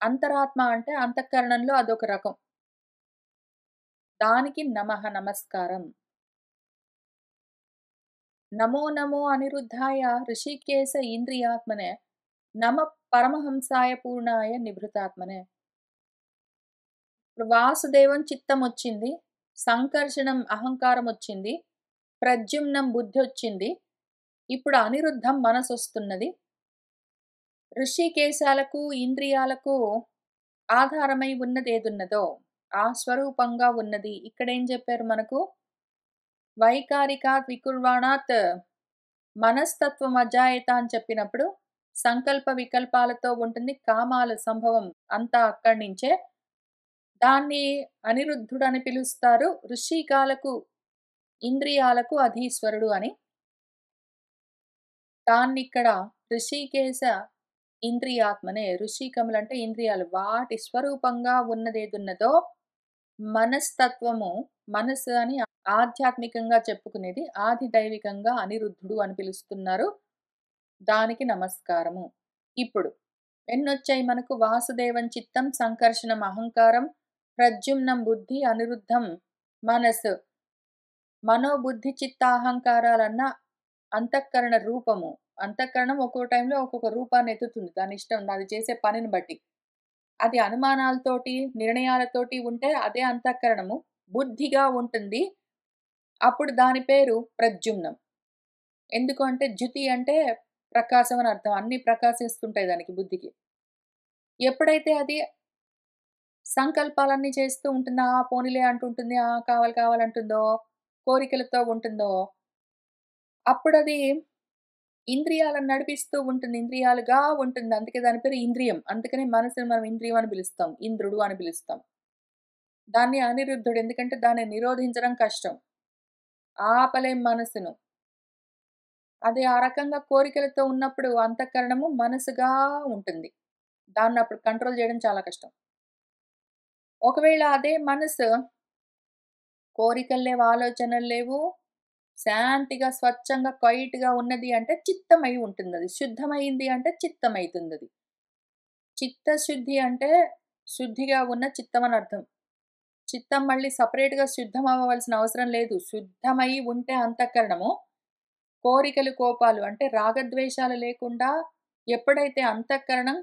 అంతరాత్మ అంటే అంతఃకరణంలో అదొక రకం. దానికి నమః నమస్కారం. నమో నమో అనిరుద్ధాయ ఋషికేశ ఇంద్రియాత్మనే నమః పరమహంసాయ పూర్ణాయ నిభృతాత్మనే. ఇప్పుడు వాసుదేవం చిత్తమొచ్చింది. సంకర్షణం అహంకారమొచ్చింది. ప్రద్యుమ్నం బుద్ధొచ్చింది. ఇప్పుడు అనిరుద్ధం మనసొస్తున్నది. ఋషికేశాలకు, ఇంద్రియాలకు ఆధారమై ఉన్నదేదున్నదో ఆ స్వరూపంగా ఉన్నది. ఇక్కడేం జెప్పారు మనకు? వైకారికాత్ వికుర్వాణాత్ మనస్తత్వం అజాయత అని చెప్పినప్పుడు సంకల్ప వికల్పాలతో ఉంటుంది. కామాల సంభవం అంతా అక్కడి నుంచే. దాన్ని అనిరుద్ధుడని పిలుస్తారు. ఋషికాలకు, ఇంద్రియాలకు అధీశ్వరుడు అని. దాన్నిక్కడ ఋషికేశ ఇంద్రియాత్మనే. ఋషికములంటే ఇంద్రియాలు. వాటి స్వరూపంగా ఉన్నదేదున్నదో మనస్తత్వము, మనసు అని ఆధ్యాత్మికంగా చెప్పుకునేది. ఆది దైవికంగా అనిరుద్ధుడు అని పిలుస్తున్నారు. దానికి నమస్కారము. ఇప్పుడు ఎన్నొచ్చాయి మనకు? వాసుదేవం చిత్తం, సంకర్షణం అహంకారం, ప్రద్యుమ్నం బుద్ధి, అనిరుద్ధం మనసు. మనోబుద్ధి చిత్తాహంకారాలన్న అంతఃకరణ రూపము. అంతఃకరణం ఒక్కో టైంలో ఒక్కొక్క రూపాన్ని ఎత్తుతుంది. దానిష్టం అది చేసే పనిని బట్టి. అది అనుమానాలతోటి, నిర్ణయాలతోటి ఉంటే అదే అంతఃకరణము. బుద్ధిగా ఉంటుంది. అప్పుడు దాని పేరు ప్రద్యుమ్నం. ఎందుకు అంటే ద్యుతి అంటే ప్రకాశం అని అర్థం. అన్నీ ప్రకాశిస్తుంటాయి దానికి బుద్ధికి. ఎప్పుడైతే అది సంకల్పాలన్నీ చేస్తూ ఉంటుందో, ఆ పోనీలే అంటుంటుంది, ఆ కావాలి కావాలంటుందో, కోరికలతో ఉంటుందో, అప్పుడది ఇంద్రియాలను నడిపిస్తూ ఉంటుంది. ఇంద్రియాలుగా ఉంటుంది. అందుకే దాని పేరు ఇంద్రియం. అందుకనే మనసుని మనం ఇంద్రియం అని పిలుస్తాం. ఇంద్రుడు అని పిలుస్తాం. దాన్ని అనిరుద్ధుడు. ఎందుకంటే దాన్ని నిరోధించడం కష్టం. ఆపలేం మనసును. అది ఆ రకంగా కోరికలతో ఉన్నప్పుడు అంతఃకరణము మనసుగా ఉంటుంది. దాన్నప్పుడు కంట్రోల్ చేయడం చాలా కష్టం. ఒకవేళ అదే మనసు కోరికలు లేవు, ఆలోచనలు లేవు, శాంతిగా, స్వచ్ఛంగా, క్వైట్‌గా ఉన్నది అంటే చిత్తమై ఉంటుందది. శుద్ధమైంది అంటే చిత్తమైతుందది. చిత్తశుద్ధి అంటే శుద్ధిగా ఉన్న చిత్తం అని అర్థం. చిత్తం మళ్ళీ సెపరేట్‌గా శుద్ధం అవ్వవలసిన అవసరం లేదు. శుద్ధమై ఉంటే అంతఃకరణము, కోరికలు, కోపాలు అంటే రాగద్వేషాలు లేకుండా ఎప్పుడైతే అంతఃకరణం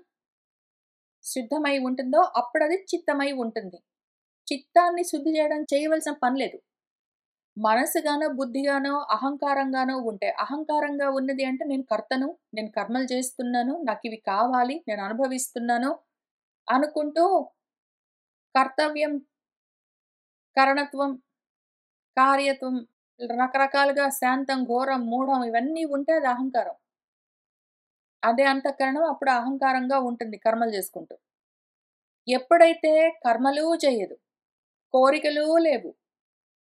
శుద్ధమై ఉంటుందో అప్పుడది చిత్తమై ఉంటుంది. చిత్తాన్ని శుద్ధి చేయవలసిన పని లేదు. మనసుగానో, బుద్ధిగానో, అహంకారంగానో ఉంటే, అహంకారంగా ఉన్నది అంటే నేను కర్తను, నేను కర్మలు చేస్తున్నాను, నాకివి కావాలి, నేను అనుభవిస్తున్నాను అనుకుంటూ కర్తవ్యం, కరణత్వం, కార్యత్వం రకరకాలుగా శాంతం, ఘోరం, మూఢం ఇవన్నీ ఉంటే అది అహంకారం. అదే అంతఃకరణం అప్పుడు అహంకారంగా ఉంటుంది కర్మలు చేసుకుంటూ. ఎప్పుడైతే కర్మలు చేయదు, కోరికలు లేవు,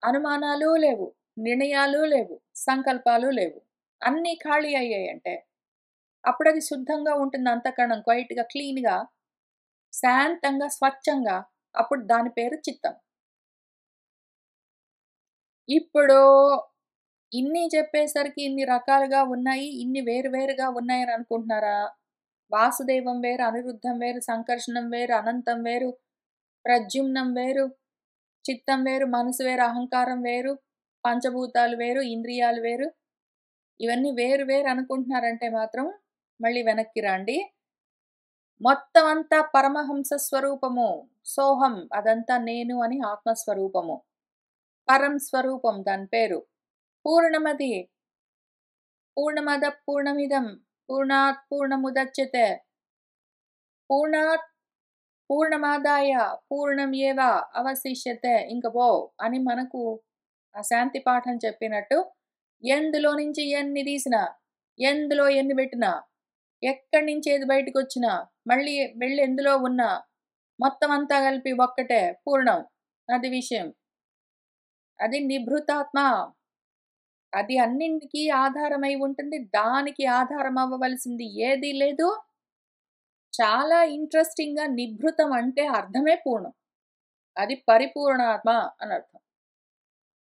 అనుమానాలు లేవు, నిర్ణయాలు లేవు, సంకల్పాలు లేవు, అన్నీ ఖాళీ అయ్యాయంటే, అప్పుడది శుద్ధంగా ఉంటుంది అంతఃకరణం క్వైట్‌గా, క్లీన్‌గా, శాంతంగా, స్వచ్ఛంగా. అప్పుడు దాని పేరు చిత్తం. ఇప్పుడు ఇన్ని చెప్పేసరికి ఇన్ని రకాలుగా ఉన్నాయి, ఇన్ని వేరు వేరుగా ఉన్నాయని అనుకుంటున్నారా? వాసుదేవం వేరు, అనిరుద్ధం వేరు, సంకర్షణం వేరు, అనంతం వేరు, ప్రద్యుమ్నం వేరు, చిత్తం వేరు, మనసు వేరు, అహంకారం వేరు, పంచభూతాలు వేరు, ఇంద్రియాలు వేరు. ఇవన్నీ వేరు వేరు అనుకుంటున్నారంటే మాత్రం మళ్ళీ వెనక్కి రండి. మొత్తం అంతా పరమహంస స్వరూపము. సోహం అదంతా నేను అని ఆత్మస్వరూపము. పరం స్వరూపం దాని పేరు. పూర్ణమది. పూర్ణమద పూర్ణమిదం. పూర్ణాత్ పూర్ణముదచ్యతే. పూర్ణాత్ పూర్ణమాదాయ పూర్ణమేవ అవశిష్యతే. ఇంక పో అని మనకు ఆ శాంతి పాఠం చెప్పినట్టు ఎందులో నుంచి ఎన్ని తీసినా, ఎందులో ఎన్ని పెట్టినా, ఎక్కడి నుంచి ఏది బయటకొచ్చినా, మళ్ళీ వెళ్ళి ఎందులో ఉన్నా, మొత్తం అంతా కలిపి ఒక్కటే పూర్ణం. అది విషయం. అది నిభృతాత్మ. అది అన్నింటికి ఆధారమై ఉంటుంది. దానికి ఆధారం అవ్వవలసింది ఏదీ లేదు. చాలా ఇంట్రెస్టింగ్‌గా నిభృతం అంటే అర్థమే పూర్ణం. అది పరిపూర్ణాత్మ అనర్థం.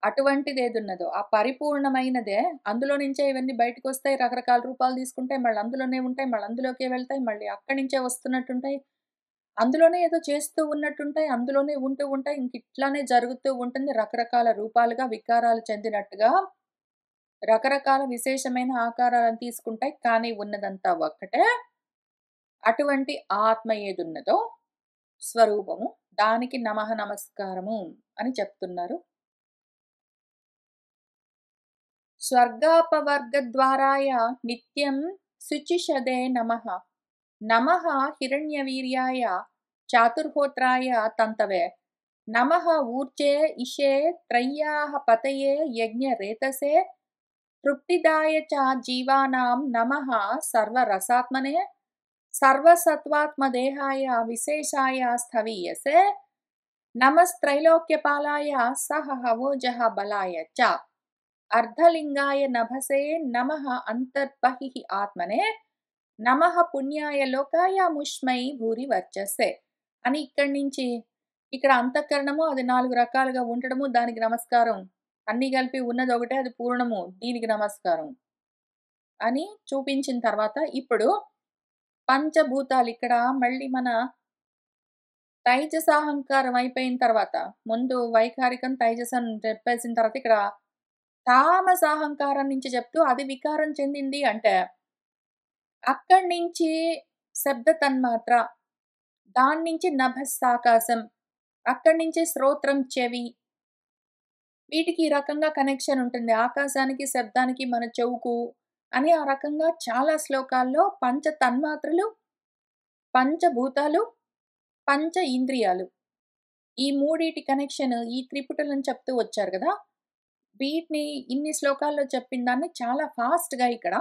అటువంటిదేదున్నదో, ఆ పరిపూర్ణమైనదే అందులో నుంచే ఇవన్నీ బయటకొస్తాయి. రకరకాల రూపాలు తీసుకుంటాయి. మళ్ళీ అందులోనే ఉంటాయి. మళ్ళీ అందులోకే వెళ్తాయి. మళ్ళీ అక్కడి నుంచే వస్తున్నట్టుంటాయి. అందులోనే ఏదో చేస్తూ ఉన్నట్టుంటాయి. అందులోనే ఉంటూ ఉంటాయి. ఇంకిట్లానే జరుగుతూ ఉంటుంది. రకరకాల రూపాలుగా వికారాలు చెందినట్టుగా రకరకాల విశేషమైన ఆకారాలను తీసుకుంటాయి. కానీ ఉన్నదంతా ఒక్కటే. అటువంటి ఆత్మ ఏదున్నదో స్వరూపము, దానికి నమః నమస్కారము అని చెప్తున్నారు. స్వర్గాపవర్గద్వారాయ నిత్యం శుచిషదే నమః. నమః హిరణ్యవీర్యాయ చాతుర్హోత్రాయ తంతవే. నమః ఊర్జే ఇషే త్రయ్యాః పతయే యజ్ఞరేతసే. తృప్తిదాయ చ జీవానాం నమః సర్వరసాత్మనే. సర్వసత్వాత్మదేహాయ విశేషాయ స్థవీయసే. నమస్త్రైలోక్యపాలాయ సహ హవోజః బలాయ చ. అర్ధలింగాయ నభసే నమః అంతర్బహిః ఆత్మనే. నమః పుణ్యాయ లోకాయ ముష్మై భూరి వర్చస్సే అని ఇక్కడి నుంచి ఇక్కడ అంతఃకరణము అది 4 రకాలుగా ఉండడము, దానికి నమస్కారం. అన్నీ కలిపి ఉన్నది ఒకటే, అది పూర్ణము, దీనికి నమస్కారం అని చూపించిన తర్వాత ఇప్పుడు పంచభూతాలు ఇక్కడ మళ్ళీ మన తైజసాహంకారం అయిపోయిన తర్వాత ముందు వైఖారికం తైజసం చెప్పేసిన తర్వాత ఇక్కడ తామసాహంకారం నుంచి చెప్తూ అది వికారం చెందింది అంటే అక్కడి నుంచి శబ్ద తన్మాత్ర, దాని నుంచి నభస్సాకాశం, అక్కడి నుంచి శ్రోత్రం చెవి, వీటికి ఈ రకంగా కనెక్షన్ ఉంటుంది. ఆకాశానికి, శబ్దానికి, మన చెవుకు అని ఆ రకంగా చాలా శ్లోకాల్లో పంచ తన్మాత్రలు, పంచభూతాలు, పంచ ఇంద్రియాలు, ఈ మూడిటి కనెక్షన్ ఈ త్రిపుటలను చెప్తూ వచ్చారు గదా! వీటిని ఇన్ని శ్లోకాల్లో చెప్పిన దాన్ని చాలా ఫాస్ట్‌గా ఇక్కడ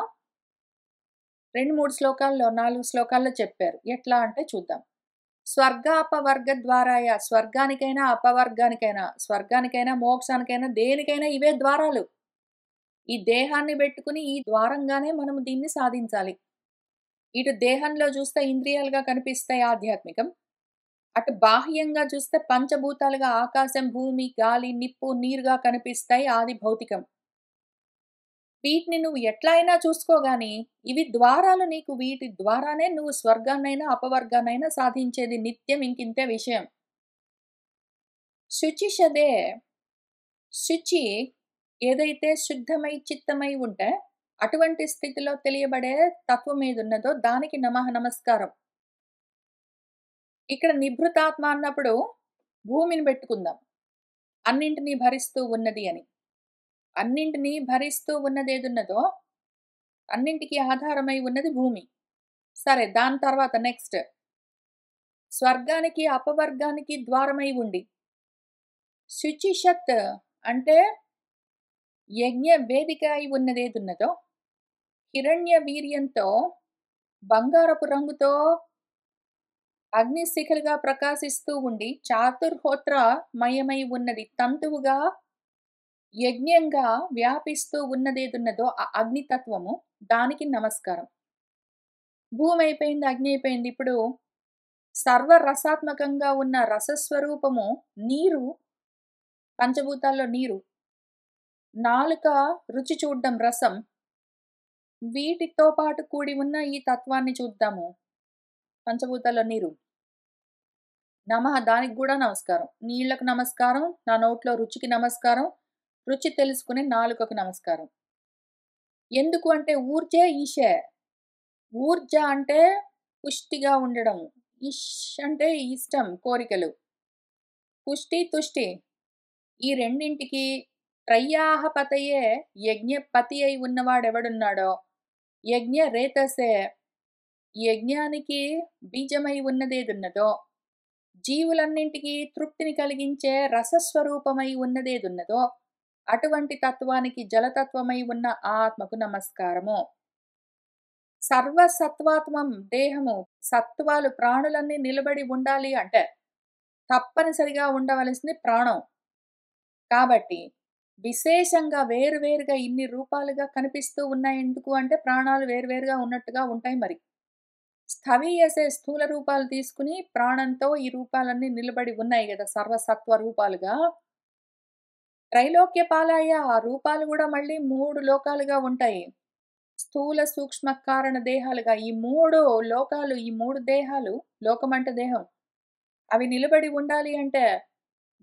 2, 3 శ్లోకాల్లో, 4 శ్లోకాల్లో చెప్పారు. ఎట్లా అంటే చూద్దాం. స్వర్గాపవర్గ ద్వారాయ స్వర్గానికైనా, అపవర్గానికైనా, స్వర్గానికైనా, మోక్షానికైనా, దేనికైనా ఇవే ద్వారాలు. ఈ దేహాన్ని బెట్టుకుని ఈ ద్వారంగానే మనం దీన్ని సాధించాలి. ఇటు దేహంలో చూస్తే ఇంద్రియాలుగా కనిపిస్తాయి ఆధ్యాత్మికం. అటు బాహ్యంగా చూస్తే పంచభూతాలుగా ఆకాశం, భూమి, గాలి, నిప్పు, నీరుగా కనిపిస్తాయి ఆది భౌతికం. వీటిని నువ్వు ఎట్లా అయినా చూసుకోగాని, ఇవి ద్వారాలు నీకు వీటి ద్వారానే నువ్వు స్వర్గాన్నైనా, అపవర్గాన్నైనా సాధించేది నిత్యం ఇంకింతే విషయం. శుచిషదే శుచి ఏదైతే శుద్ధమై, చిత్తమై ఉంటే, అటువంటి స్థితిలో తెలియబడే తత్వం ఏదున్నదో దానికి నమః నమస్కారం. ఇక్కడ నిభృతాత్మ అన్నప్పుడు భూమిని బెట్టుకుందాం. అన్నింటిని భరిస్తూ ఉన్నది అని. అన్నింటిని భరిస్తూ ఉన్నదేదున్నదో, అన్నింటికి ఆధారమై ఉన్నది భూమి. సరే దాని తర్వాత నెక్స్ట్ స్వర్గానికి, అపవర్గానికి ద్వారమై ఉండి, శుచిషత్ అంటే యజ్ఞ వేదిక అయి ఉన్నదేదున్నదో, హిరణ్య వీర్యంతో బంగారపు రంగుతో అగ్నిశిఖలుగా ప్రకాశిస్తూ ఉండి చాతుర్హోత్రమయమై ఉన్నది. తంతువుగా, యజ్ఞంగా వ్యాపిస్తూ ఉన్నదేదున్నదో ఆ అగ్నితత్వము, దానికి నమస్కారం. భూమి అయిపోయింది, అగ్ని అయిపోయింది. ఇప్పుడు సర్వరసాత్మకంగా ఉన్న రసస్వరూపము నీరు, పంచభూతాల్లో నీరు. నాలుక రుచి చూడ్డం రసం. వీటితో పాటు కూడి ఉన్న ఈ తత్వాన్ని చూద్దాము. పంచభూతాల్లో నీరు. నమః దానికి గూడా నమస్కారం. నీళ్ళకు నమస్కారం, నా నోట్లో రుచికి నమస్కారం, రుచి తెలుసుకునే నాలుకకు నమస్కారం. ఎందుకు అంటే ఊర్జే ఈశే. ఊర్జ అంటే పుష్టిగా ఉండడం. ఇష్ అంటే ఇష్టం, కోరికలు. పుష్టి, తుష్టి. ఈ రెండింటికి త్రయ్యాహ పతయే యజ్ఞపతి అయి ఉన్నవాడెవడున్నాడో, యజ్ఞ రేతసే యజ్ఞానికి బీజమై ఉన్నదేదున్నదో, జీవులన్నింటికి తృప్తిని కలిగించే రసస్వరూపమై ఉన్నదేదున్నదో, అటువంటి తత్వానికి జలతత్వమై ఉన్న ఆ ఆత్మకు నమస్కారము. సర్వసత్వాత్మం దేహము, సత్వాలు ప్రాణులన్నీ నిలబడి ఉండాలి అంటే తప్పనిసరిగా ఉండవలసింది ప్రాణం. కాబట్టి విశేషంగా వేరువేరుగా ఇన్ని రూపాలుగా కనిపిస్తూ ఉన్నాయి ఎందుకు అంటే ప్రాణాలు వేరువేరుగా ఉన్నట్టుగా ఉంటాయి మరి. స్థవియసే స్థూల రూపాలు తీసుకుని ప్రాణంతో ఈ రూపాలన్నీ నిలబడి ఉన్నాయి గదా! సర్వసత్వ రూపాలుగా. త్రైలోక్యపాలాయ ఆ రూపాలు గూడా మళ్ళీ 3 లోకాలుగా ఉంటాయి. స్థూల, సూక్ష్మ, కారణ దేహాలుగా ఈ 3 లోకాలు, ఈ 3 దేహాలు, లోకం అంటే దేహం. అవి నిలబడి ఉండాలి అంటే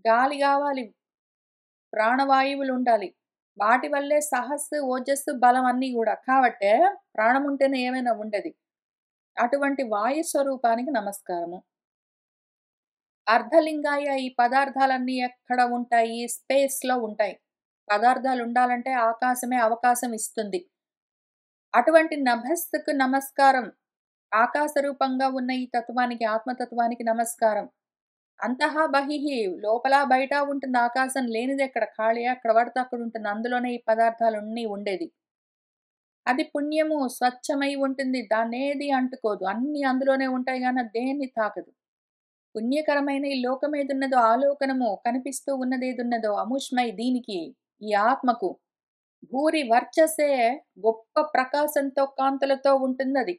గాలి గావాలి, ప్రాణవాయువులుండాలి. వాటి వల్లే సహస్సు, ఓజస్సు, బలం అన్నీ గూడా. కాబట్టే ప్రాణం ఉంటేనే ఏమైనా ఉండేది. అటువంటి వాయు స్వరూపానికి నమస్కారము. అర్ధలింగాయ ఈ పదార్థాలన్నీ ఎక్కడ ఉంటాయి? స్పేస్‌లో ఉంటాయి. పదార్థాలుండాలంటే ఆకాశమే అవకాశం ఇస్తుంది. అటువంటి నభస్సుకు నమస్కారం. ఆకాశ రూపంగా ఉన్న ఈ తత్వానికి, ఆత్మతత్వానికి నమస్కారం. అంతః బహిః లోపల, బయట ఉంటుంది. ఆకాశం లేనిదెక్కడ? ఖాళీ ఎక్కడ పడితే అక్కడుంటుంది. అందులోనే ఈ పదార్థాలన్నీ ఉండేది. అది పుణ్యము, స్వచ్ఛమై ఉంటుంది. దాన్నేది అంటుకోదు. అన్నీ అందులోనే ఉంటాయి గానీ అది దేన్ని తాకదు. పుణ్యకరమైన ఈ లోకమేదున్నదో ఆలోకనము కనిపిస్తూ ఉన్నదేదున్నదో అముష్మై దీనికి, ఈ ఆత్మకు భూరి వర్చసే గొప్ప ప్రకాశంతో, కాంతులతో ఉంటుందది.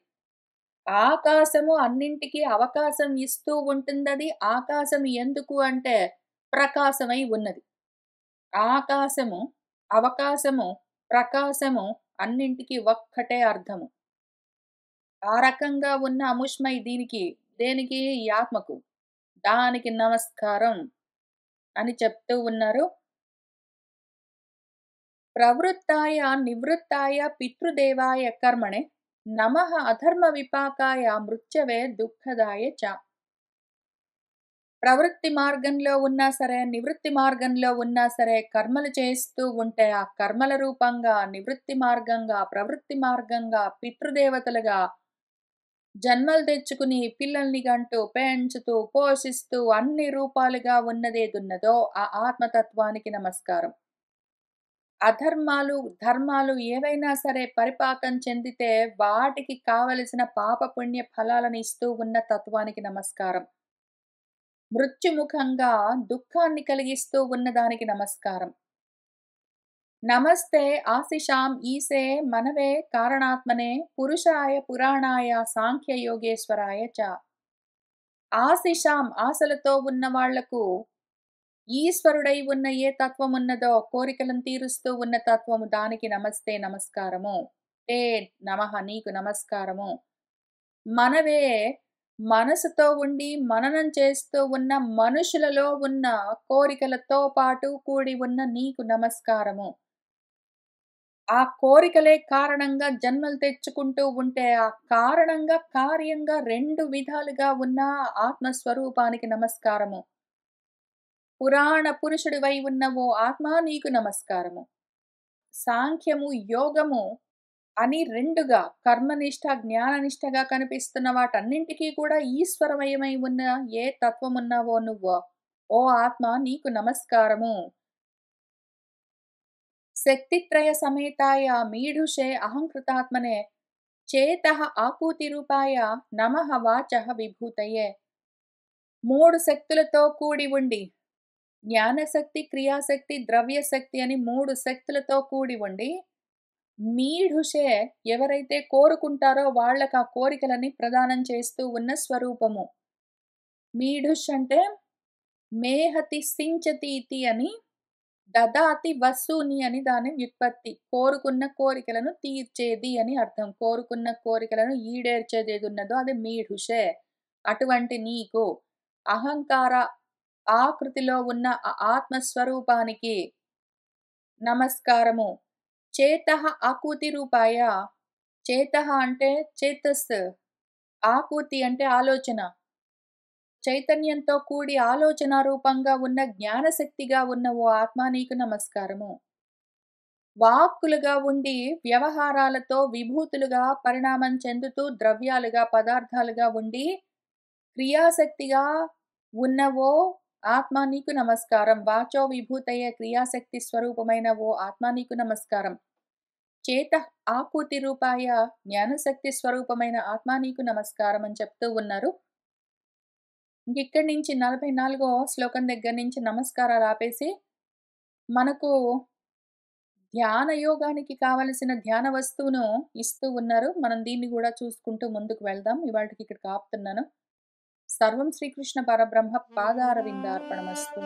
ఆకాశము అన్నింటికి అవకాశం ఇస్తూ ఉంటుందది. ఆకాశం ఎందుకు అంటే ప్రకాశమై ఉన్నది. ఆకాశము, అవకాశము, ప్రకాశము అన్నింటికి ఒక్కటే అర్థము. ఆ రకంగా ఉన్న అముష్మై దీనికి, దేనికి? ఈ ఆత్మకు. దానికి నమస్కారం అని చెప్తూ ఉన్నారు. ప్రవృత్తాయ నివృత్తాయ పితృదేవాయ కర్మణే నమః అధర్మ విపాకాయ మృత్యవే దుఃఖదాయ చ. ప్రవృత్తి మార్గంలో ఉన్నా సరే, నివృత్తి మార్గంలో ఉన్నా సరే, కర్మలు చేస్తూ ఉంటే ఆ కర్మల రూపంగా, నివృత్తి మార్గంగా, ప్రవృత్తి మార్గంగా, పితృదేవతలుగా జన్మలు తెచ్చుకుని పిల్లల్ని కంటూ, పెంచుతూ, పోషిస్తూ అన్ని రూపాలుగా ఉన్నదేదున్నదో ఆ ఆత్మతత్వానికి నమస్కారం. అధర్మాలు, ధర్మాలు ఏవైనా సరే పరిపాకం చెందితే వాటికి కావలసిన పాపపుణ్య ఫలాలను ఇస్తూ ఉన్న తత్వానికి నమస్కారం. మృత్యుముఖంగా దుఃఖాన్ని కలిగిస్తూ ఉన్నదానికి నమస్కారం. నమస్తే ఆశిషాం ఈశే మనవే కారణాత్మనే పురుషాయ పురాణాయ సాంఖ్య యోగేశ్వరాయ చ. ఆశిషాం ఆశలతో ఉన్న వాళ్లకు ఈశ్వరుడై ఉన్న ఏ తత్వం ఉన్నదో కోరికలను తీరుస్తూ ఉన్న తత్వము దానికి నమస్తే నమస్కారము. తే నమః నీకు నమస్కారము. మనవే మనసుతో ఉండి మననం చేస్తూ ఉన్న మనుషులలో ఉన్న కోరికలతో పాటు కూడి ఉన్న నీకు నమస్కారము. ఆ కోరికలే కారణంగా జన్మలు తెచ్చుకుంటూ ఉంటే ఆ కారణంగా కార్యంగా 2 విధాలుగా ఉన్న ఆత్మస్వరూపానికి నమస్కారము. పురాణ పురుషుడివై ఉన్న ఓ ఆత్మ నీకు నమస్కారము. సాంఖ్యము, యోగము అని 2గా కర్మనిష్ట, జ్ఞాననిష్టగా కనిపిస్తున్న వాటన్నింటికీ కూడా ఈశ్వరమయమై ఉన్న ఏ తత్వమున్నావో నువ్వో, ఓ ఆత్మ నీకు నమస్కారము. శక్తిత్రయ సమేతాయ మీఢుషే అహంకృతాత్మనే చేతః ఆకూతి రూపాయ నమః వాచః విభూతయే. 3 శక్తులతో కూడి ఉండి, జ్ఞానశక్తి, క్రియాశక్తి, ద్రవ్యశక్తి అని 3 శక్తులతో కూడి ఉండి, మీఢుషే ఎవరైతే కోరుకుంటారో వాళ్ళకి ఆ కోరికలని ప్రదానం చేస్తూ ఉన్న స్వరూపము. మీఢుష్ అంటే మేహతి సించతి ఇతి అని, దదాతి వసూని అని దాని వ్యుత్పత్తి. కోరుకున్న కోరికలను తీర్చేది అని అర్థం. కోరుకున్న కోరికలను ఈడేర్చేదేదున్నదో అది మీఢుషే. అటువంటి నీకు అహంకార ఆకృతిలో ఉన్న ఆ ఆత్మస్వరూపానికి నమస్కారము. చేతః ఆకూతి రూపాయ. చేతః అంటే చేతస్, ఆకూతి అంటే ఆలోచన. చైతన్యంతో కూడి ఆలోచన రూపంగా ఉన్న జ్ఞానశక్తిగా ఉన్న ఓ ఆత్మ నీకు నమస్కారము. వాక్కులుగా ఉండి వ్యవహారాలతో విభూతులుగా పరిణామం చెందుతూ ద్రవ్యాలుగా, పదార్థాలుగా ఉండి క్రియాశక్తిగా ఉన్న ఓ ఆత్మ నీకు నమస్కారం. వాచో విభూతయే క్రియాశక్తి స్వరూపమైన ఓ ఆత్మ నీకు నమస్కారం. చేతః ఆకూతి రూపాయ జ్ఞానశక్తి స్వరూపమైన ఆత్మ నీకు నమస్కారం అని చెప్తూ ఉన్నారు. ఇక్కడి నుంచి 44వ శ్లోకం దగ్గర నుంచి నమస్కారాలు ఆపేసి, మనకు ధ్యాన యోగానికి కావలసిన ధ్యాన వస్తువును ఇస్తూ ఉన్నారు. మనం దీన్ని గూడా చూసుకుంటూ ముందుకు వెళ్దాం. ఇవాల్టికి ఇక్కడికి ఆపుతున్నాను. సర్వం శ్రీకృష్ణ పరబ్రహ్మ పాదారవిందార్పణమస్తు.